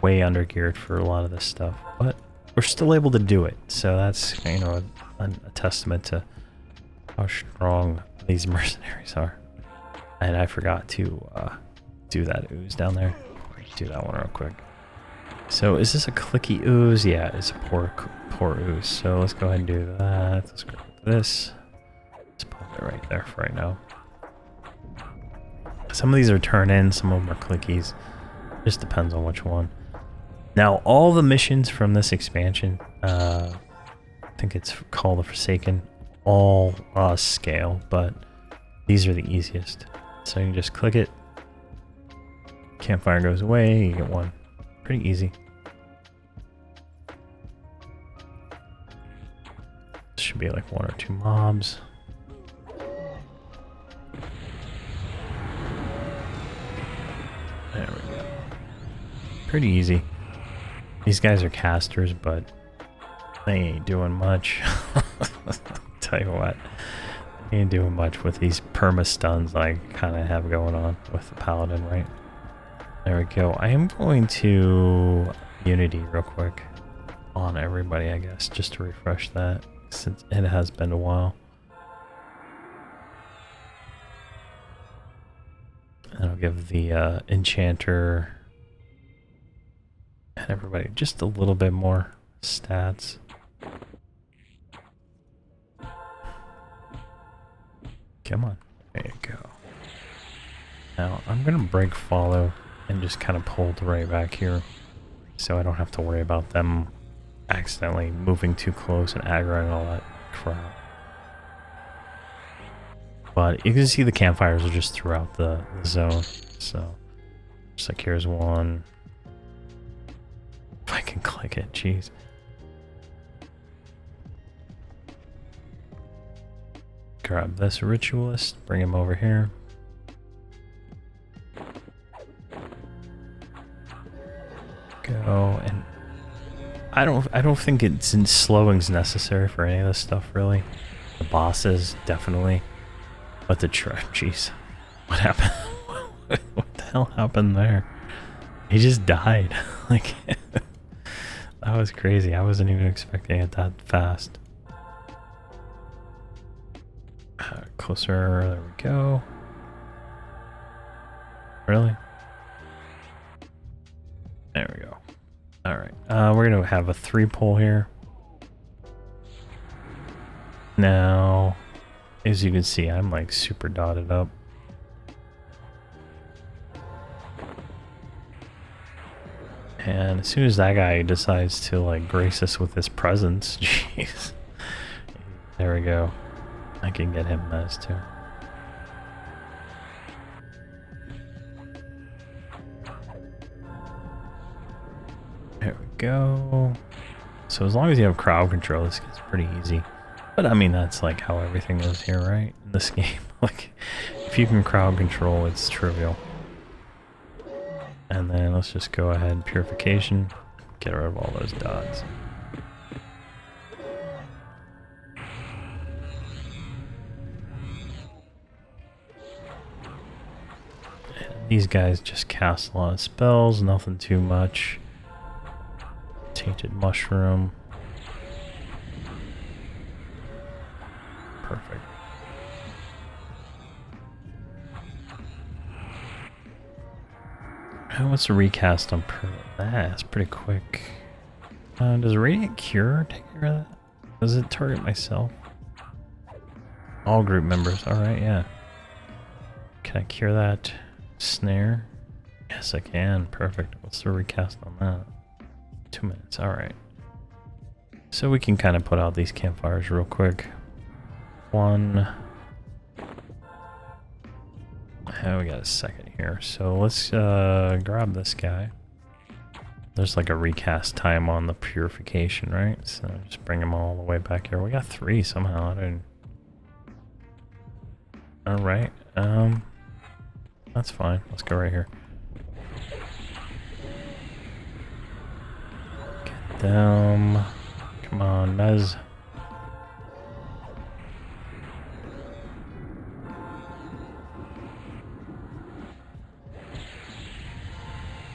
way under geared for a lot of this stuff, but we're still able to do it. So that's, you know, a testament to how strong these mercenaries are. And I forgot to do that ooze down there. Do that one real quick. So is this a clicky ooze? Yeah, it's a poor ooze. So let's go ahead and do that. Let's go with this. Let's put it right there for right now. Some of these are turn-in, some of them are clickies. Just depends on which one. Now, all the missions from this expansion, I think it's called the Forsaken, all scale, but these are the easiest. So you can just click it. Campfire goes away, you get one. Pretty easy. Should be like 1 or 2 mobs. There we go. Pretty easy. These guys are casters, but they ain't doing much. Tell you what, they ain't doing much with these perma stuns I kind of have going on with the paladin, right? There we go. I am going to Unity real quick on everybody, I guess, just to refresh that, since it has been a while. And I'll give the enchanter and everybody just a little bit more stats. Come on. There you go. Now, I'm going to break follow and just kind of pull right back here so I don't have to worry about them accidentally moving too close and aggroing and all that crap. But you can see the campfires are just throughout the zone. So, just like here's one. If I can click it, jeez. Grab this ritualist, bring him over here. Go, and I don't think it's in slowing's necessary for any of this stuff really. The bosses definitely, but the jeez, what happened? What the hell happened there? He just died. Like that was crazy. I wasn't even expecting it that fast. Closer, there we go. Really? There we go. Alright, we're gonna have a 3-pull here. Now, as you can see, I'm like super dotted up. And as soon as that guy decides to like grace us with his presence, jeez. There we go. I can get him mez too. There we go. So as long as you have crowd control, this gets pretty easy. But I mean, that's like how everything is here, right? In this game. Like, if you can crowd control, it's trivial. And then let's just go ahead, purification, get rid of all those dots. And these guys just cast a lot of spells, nothing too much. Tainted mushroom. Perfect. What's the recast on that's pretty quick. Does Radiant Cure take care of that? Does it target myself? All group members. Alright, yeah. Can I cure that snare? Yes, I can. Perfect. What's the recast on that? 2 minutes. Alright. So we can kind of put out these campfires real quick. One. We got a second here, so let's grab this guy. There's like a recast time on the purification, right? So just bring them all the way back here. We got 3 somehow. I didn't. All right, that's fine. Let's go right here. Get them. Come on, Mez.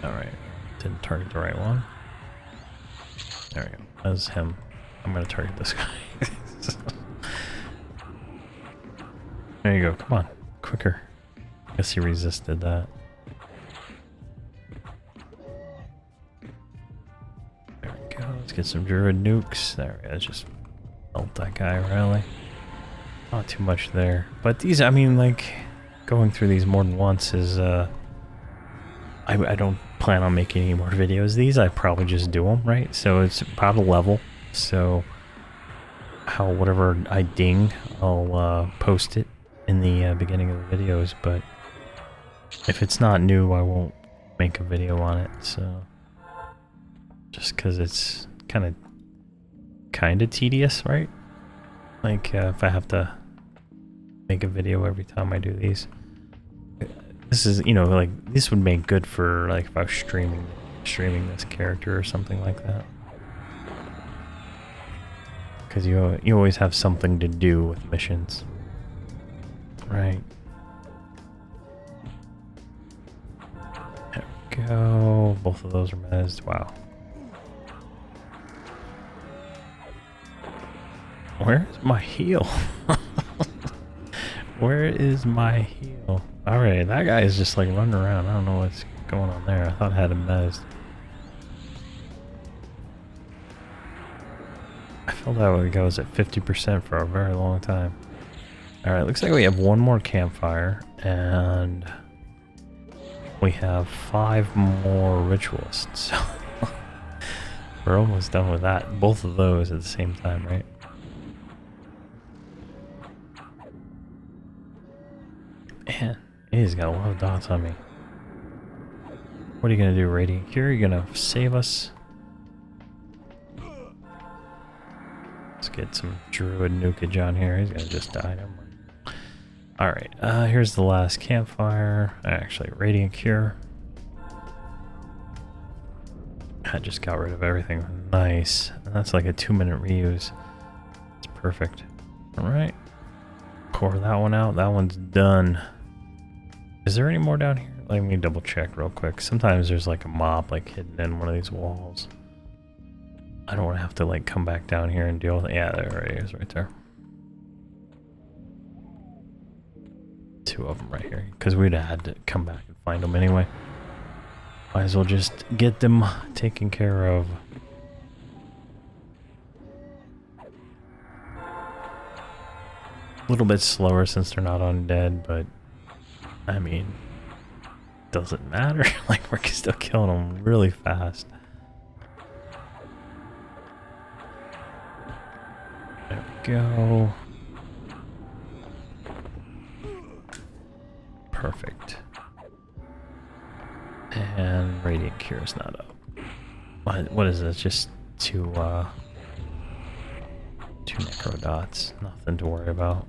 Alright, didn't target the right one. There we go. That's him. I'm gonna target this guy. There you go. Come on. Quicker. I guess he resisted that. There we go. Let's get some druid nukes. There we go. Just melt that guy, really. Not too much there. But these, I mean, like, going through these more than once is, I don't plan on making any more videos. These, I probably just do them, right? So it's about a level. So, whatever I ding, I'll post it in the beginning of the videos. But if it's not new, I won't make a video on it. So, just because it's kind of tedious, right? Like, if I have to make a video every time I do these. This is, you know, like, this would make good for, like, if I was streaming this character or something like that. Because you always have something to do with missions. Right. There we go. Both of those are mezzed. Wow. Where's my heal? Where is my heal? Alright, that guy is just like running around. I don't know what's going on there. I thought I had him mezzed. I felt that guy was at 50% for a very long time. Alright, looks like we have one more campfire, and we have 5 more ritualists. So we're almost done with that. Both of those at the same time, right? Man, he's got a lot of dots on me. What are you gonna do, Radiant Cure? Are you gonna save us? Let's get some druid nukage on here. He's gonna just die. Alright, here's the last campfire. Actually, Radiant Cure. I just got rid of everything. Nice. And that's like a 2-minute reuse. It's perfect. Alright. Pour that one out. That one's done. Is there any more down here? Let me double check real quick. Sometimes there's like a mob like hidden in one of these walls. I don't want to have to like come back down here and deal with it. Yeah, there it is right there. 2 of them right here. Because we'd have had to come back and find them anyway. Might as well just get them taken care of. A little bit slower since they're not undead, but I mean, doesn't matter. Like, we're still killing them really fast. There we go. Perfect. And Radiant Cure is not up. What is this? Just 2 necro dots. Nothing to worry about.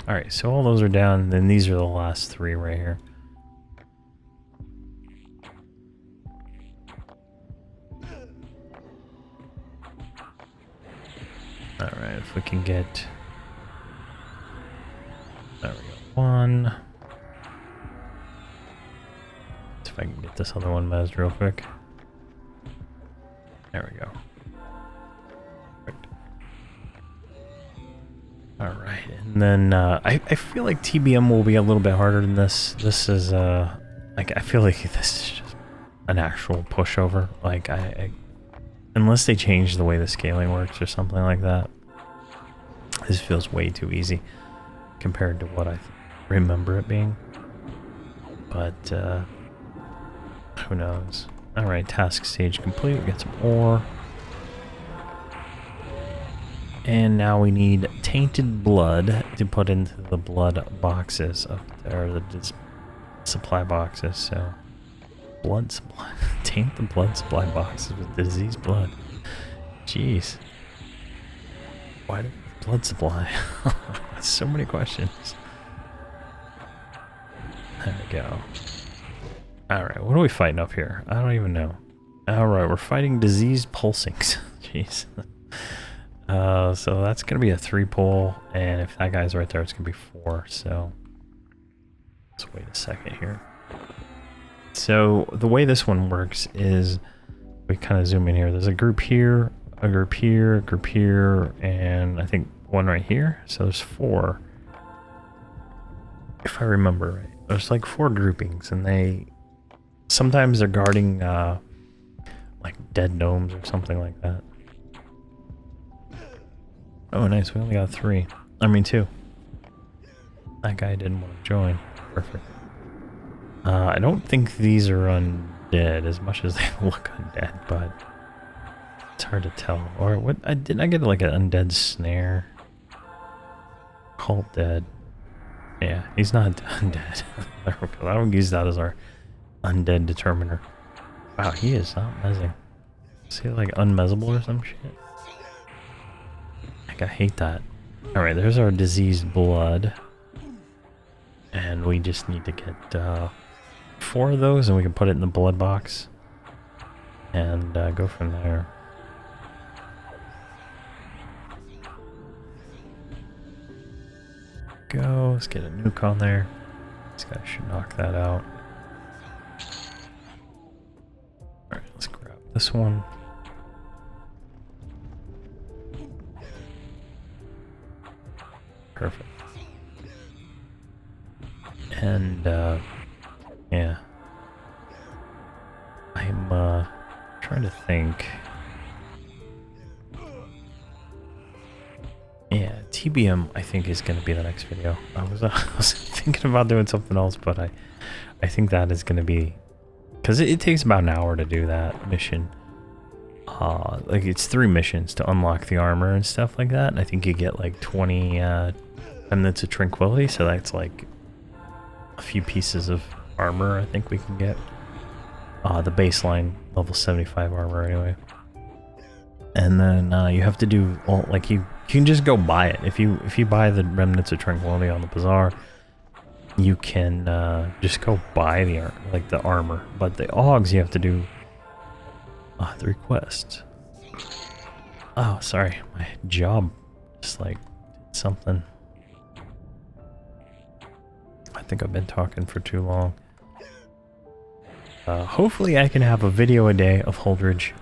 Alright, so all those are down, then these are the last 3 right here. Alright, if we can get... There we go. 1. See if I can get this other one mezzed real quick. There we go. Alright, and then I feel like TBM will be a little bit harder than this. This is, like, I feel like this is just an actual pushover. Like, unless they change the way the scaling works or something like that, this feels way too easy compared to what I remember it being. But, who knows. Alright, task stage complete. We get some ore. And now we need tainted blood to put into the blood boxes up there, the supply boxes. So, blood supply, taint the blood supply boxes with diseased blood. Jeez, why do we have blood supply? So many questions. There we go. All right, what are we fighting up here? I don't even know. All right, we're fighting diseased pulsings. Jeez. So that's going to be a 3 pull, and if that guy's right there, it's going to be 4, so let's wait a second here. So the way this one works is We kind of zoom in here. There's a group here, a group here, a group here, and I think one right here. So there's 4. If I remember right. There's like 4 groupings, and sometimes they're guarding like dead gnomes or something like that. Oh, nice. We only got 3. I mean 2. That guy didn't want to join. Perfect. I don't think these are undead as much as they look undead, but it's hard to tell. Or what? Did I get like an undead snare? Cult dead. Yeah, he's not undead. There we go. I don't use that as our undead determiner. Wow, he is not mezzing. Is he like unmezzable or some shit? Like, I hate that. Alright, there's our diseased blood. And we just need to get 4 of those, and we can put it in the blood box. And go from there. Go, let's get a nuke on there. This guy should knock that out. Alright, let's grab this one. Perfect. And, yeah. I'm, trying to think. Yeah, TBM, I think, is going to be the next video. I was thinking about doing something else, but I think that is going to be... Because it takes about an hour to do that mission. Like, it's 3 missions to unlock the armor and stuff like that. And I think you get, like, 20 minutes of tranquility, so that's, like, a few pieces of armor I think we can get. The baseline level 75 armor anyway. And then you have to do all, like, you can just go buy it. If you buy the Remnants of Tranquility on the bazaar, you can just go buy the armor. But the Augs you have to do the request. Oh, sorry, my job just like did something. I think I've been talking for too long. Hopefully I can have a video a day of Holdredge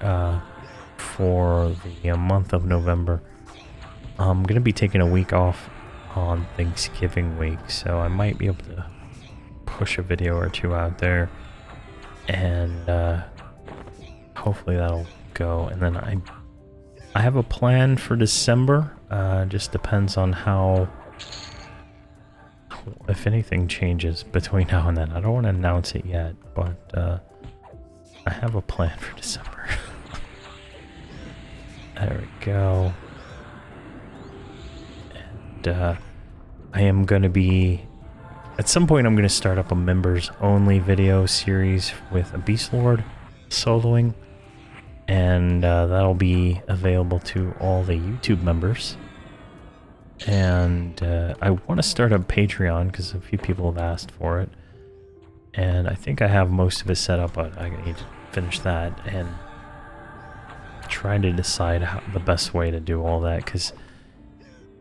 for the month of November. I'm going to be taking a week off on Thanksgiving week, so I might be able to push a video or 2 out there. And hopefully that'll go. And then I have a plan for December. Just depends on how... if anything changes between now and then. I don't want to announce it yet, but I have a plan for December. There we go. And I am going to be... At some point I'm going to start up a members only video series with a Beast Lord soloing. And that'll be available to all the YouTube members. And I want to start a Patreon because a few people have asked for it. And I think I have most of it set up, but I need to finish that and try to decide the best way to do all that. Because,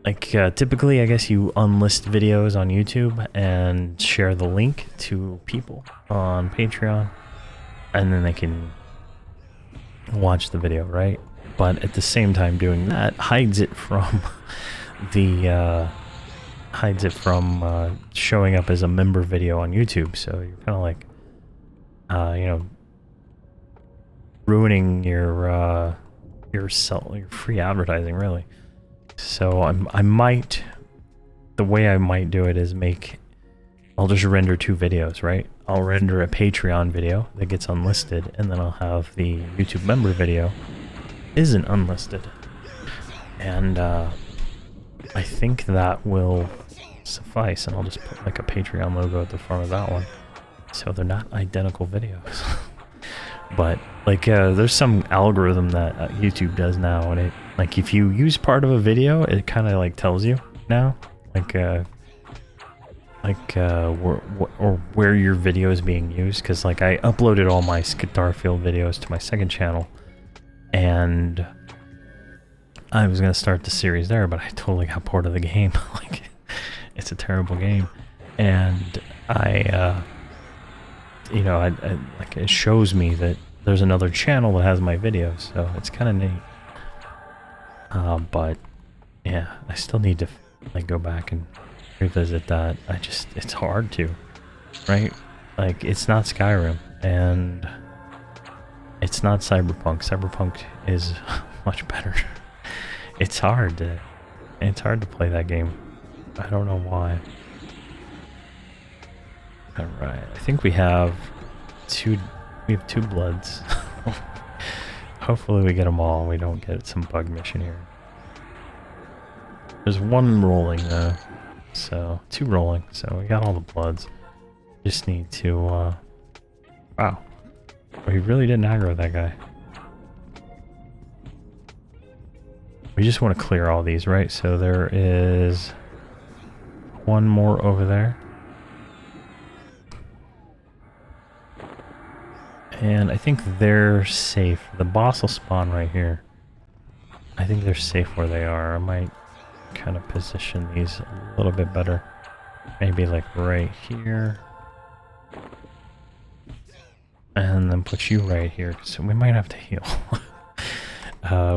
like, typically I guess you unlist videos on YouTube and share the link to people on Patreon, and then they can watch the video, right? But at the same time doing that hides it from showing up as a member video on YouTube. So you're kind of like you know, ruining your free advertising, really. So I might, the way I might do it is I'll just render 2 videos, right? I'll render a Patreon video that gets unlisted, and then I'll have the YouTube member video isn't unlisted. And I think that will suffice, and I'll just put like a Patreon logo at the front of that one, so they're not identical videos. But like there's some algorithm that YouTube does now, and it, like, if you use part of a video, it kind of like tells you now, where your video is being used. Because like I uploaded all my Starfield videos to my second channel, and I was gonna start the series there, but I totally got bored of the game. Like, it's a terrible game, and you know, like, it shows me that there's another channel that has my videos, so it's kind of neat. But yeah, I still need to like go back and revisit that. It's hard to, right? Like, it's not Skyrim, and it's not Cyberpunk. Cyberpunk is much better. It's hard to play that game. I don't know why. Alright, I think we have two bloods. Hopefully we get them all and we don't get some bug mission here. There's one rolling though, so 2 rolling, so we got all the bloods. Just need to, wow. We really didn't aggro that guy. We just want to clear all these, right? So there is one more over there. And I think they're safe. The boss will spawn right here. I think they're safe where they are. I might kind of position these a little bit better. Maybe like right here. And then put you right here. So we might have to heal.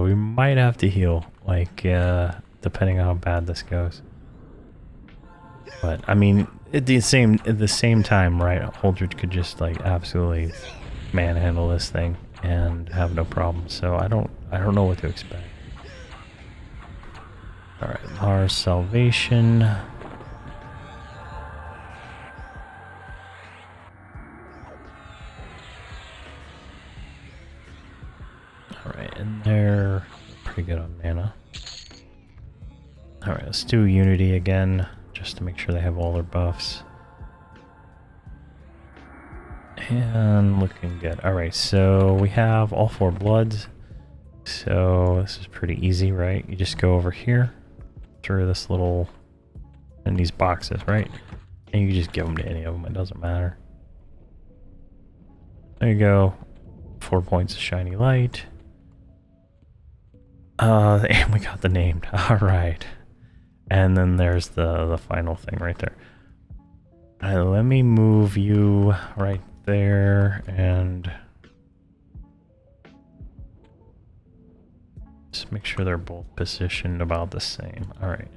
We might have to heal, like, depending on how bad this goes. But I mean, at the same time, right? Holdredge could just like absolutely manhandle this thing and have no problem. So I don't know what to expect. All right, our salvation. Alright, and they're pretty good on mana. Alright, let's do Unity again, just to make sure they have all their buffs. And looking good. Alright, so we have all 4 bloods. So this is pretty easy, right? You just go over here, through this little, in these boxes, right? And you just give them to any of them, it doesn't matter. There you go. 4 points of shiny light. And we got the named. Alright. And then there's the final thing right there. Let me move you right there and just make sure they're both positioned about the same. Alright.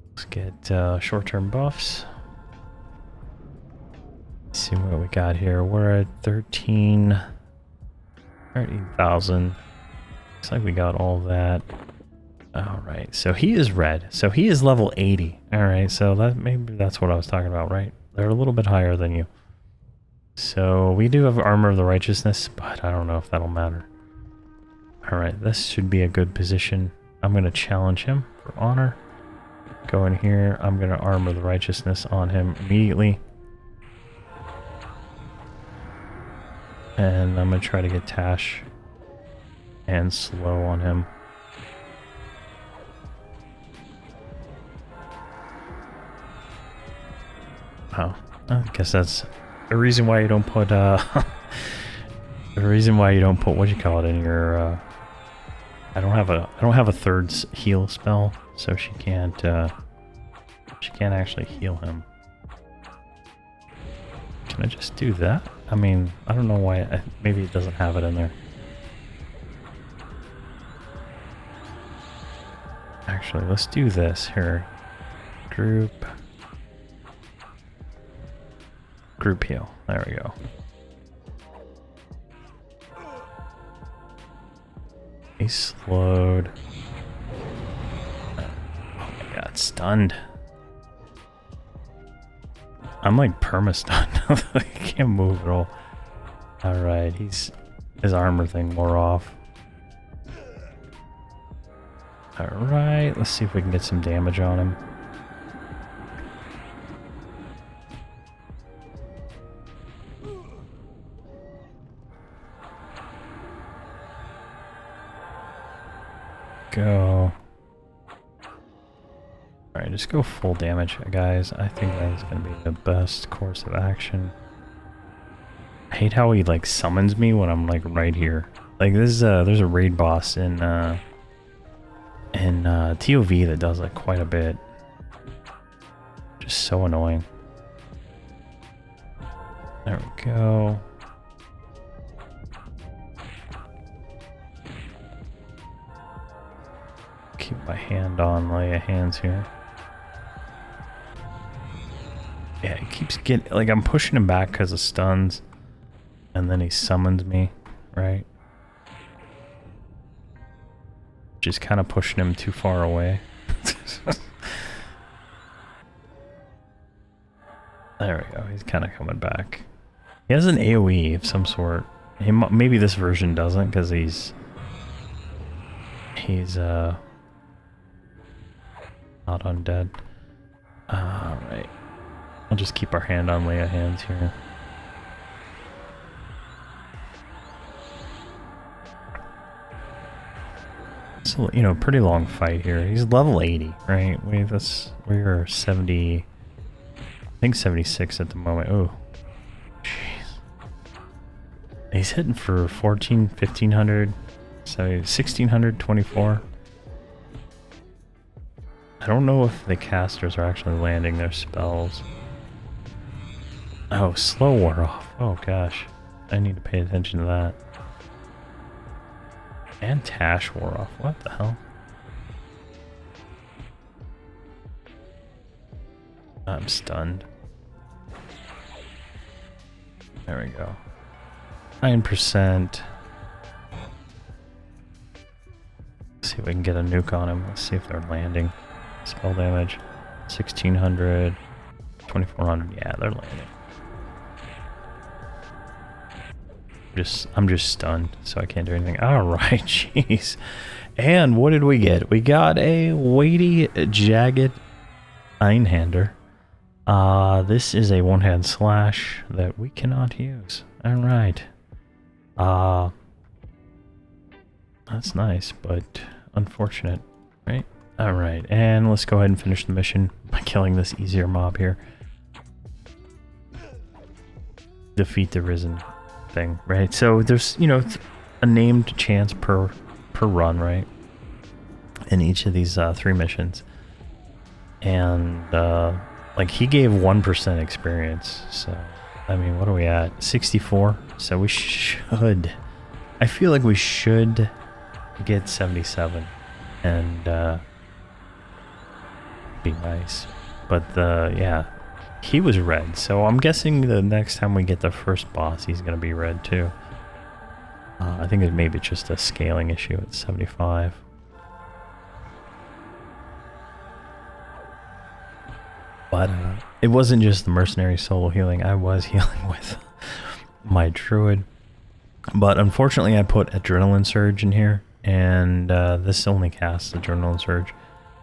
Let's get short-term buffs. Let's see what we got here. We're at 13,000. Looks like we got all that. Alright, so he is red. So he is level 80. Alright, so maybe that's what I was talking about, right? They're a little bit higher than you. So we do have Armor of the Righteousness, but I don't know if that'll matter. Alright, this should be a good position. I'm going to challenge him for honor. Go in here. I'm going to Armor of the Righteousness on him immediately. And I'm going to try to get Tash and slow on him. Oh, I guess that's the reason why you don't put the reason why you don't put what you call it in your I don't have a third heal spell, so she can't actually heal him. Can I just do that? I mean, I don't know why. Maybe it doesn't have it in there. Actually, let's do this here. Group heal. There we go. He's slowed. Oh my god, stunned. I'm like perma-stunned. I can't move at all. Alright, his armor thing wore off. Alright, let's see if we can get some damage on him. Go. Alright, just go full damage, guys. I think that's gonna be the best course of action. I hate how he like summons me when I'm like right here. Like this is there's a raid boss in TOV that does like quite a bit. Just so annoying. There we go. Keep my hand on lay of hands here. Yeah, he keeps getting, like, I'm pushing him back because of stuns, and then he summons me, right? Just kind of pushing him too far away. There we go, he's kind of coming back. He has an AoE of some sort. Maybe this version doesn't, because he's not undead. Alright. I'll just keep our hand on lay of hands here. So, you know, pretty long fight here. He's level 80, right? We're 70, I think 76 at the moment. Oh, jeez. He's hitting for 14, 1500, so 1600, 24. I don't know if the casters are actually landing their spells. Oh, slow wore off. Oh gosh, I need to pay attention to that. And Tash wore off. What the hell? I'm stunned. There we go. 9%. Let's see if we can get a nuke on him. Let's see if they're landing. Spell damage. 1600. 2400. Yeah, they're landing. I'm just stunned, so I can't do anything. Alright, jeez. And what did we get? We got a weighty, jagged Einhander. This is a one-hand slash that we cannot use. Alright. That's nice, but unfortunate, right? Alright, and let's go ahead and finish the mission by killing this easier mob here. Defeat the Risen thing, right? So there's, you know, a named chance per run, right? In each of these 3 missions. And, like, he gave 1% experience, so, I mean, what are we at? 64? So we should, I feel like we should get 77, and, be nice. But, yeah, he was red, so I'm guessing the next time we get the first boss, he's gonna be red, too. I think maybe it's just a scaling issue at 75. But it wasn't just the mercenary solo healing. I was healing with my druid. But unfortunately, I put Adrenaline Surge in here. And this only casts Adrenaline Surge.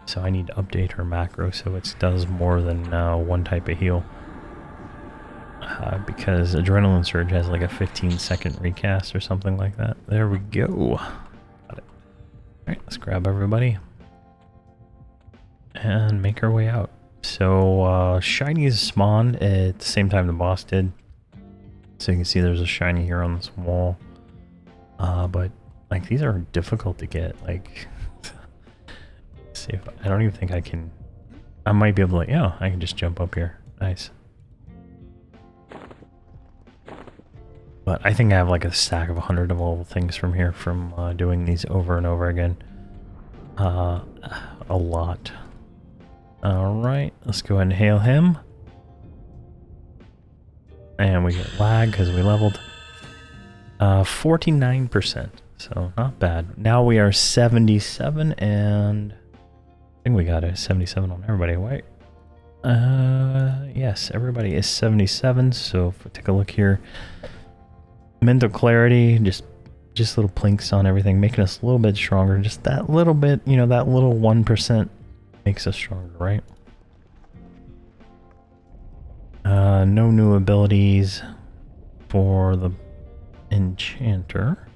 So I need to update her macro so it does more than one type of heal. Because Adrenaline Surge has like a 15-second recast or something like that. There we go. Got it. Alright, let's grab everybody. And make our way out. So, shinies spawned at the same time the boss did. So you can see there's a shiny here on this wall. But, like, these are difficult to get. Like, let's see if I don't even think I can. I might be able to, like, yeah, I can just jump up here. Nice. But I think I have like a stack of 100 of all things from here from doing these over and over again. A lot. Alright, let's go ahead and hail him. And we get lag because we leveled 49%. So not bad. Now we are 77 and I think we got a 77 on everybody, right? Yes, everybody is 77. So if we take a look here. Mental clarity, just little plinks on everything, making us a little bit stronger. Just that little bit, you know, that little 1% makes us stronger, right? No new abilities for the Enchanter.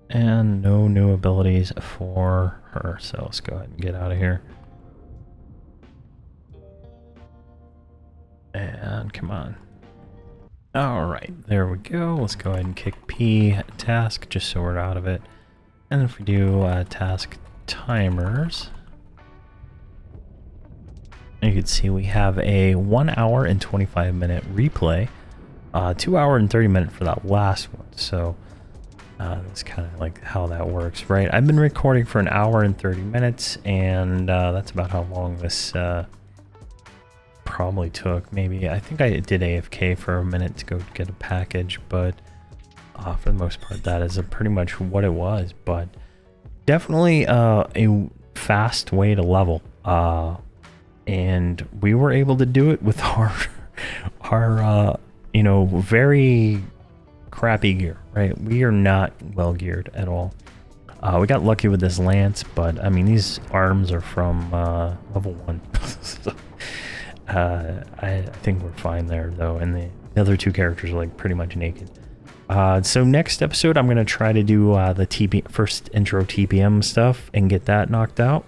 And no new abilities for her. So let's go ahead and get out of here. And come on. Alright, there we go. Let's go ahead and kick P task just so we're out of it. And if we do task timers, you can see we have a 1 hour and 25 minute replay, 2 hour and 30 minute for that last one. So That's kind of like how that works, right? I've been recording for an hour and 30 minutes, and that's about how long this probably took. Maybe, I think I did AFK for a minute to go get a package, but for the most part, that is pretty much what it was. But definitely a fast way to level. And we were able to do it with our you know, very crappy gear, right? We are not well geared at all. We got lucky with this lance, but I mean, these arms are from level 1. So, I think we're fine there, though, and the other two characters are like pretty much naked. So next episode, I'm going to try to do the first intro TPM stuff and get that knocked out.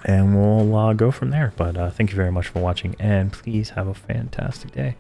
And we'll go from there. But thank you very much for watching, and please have a fantastic day.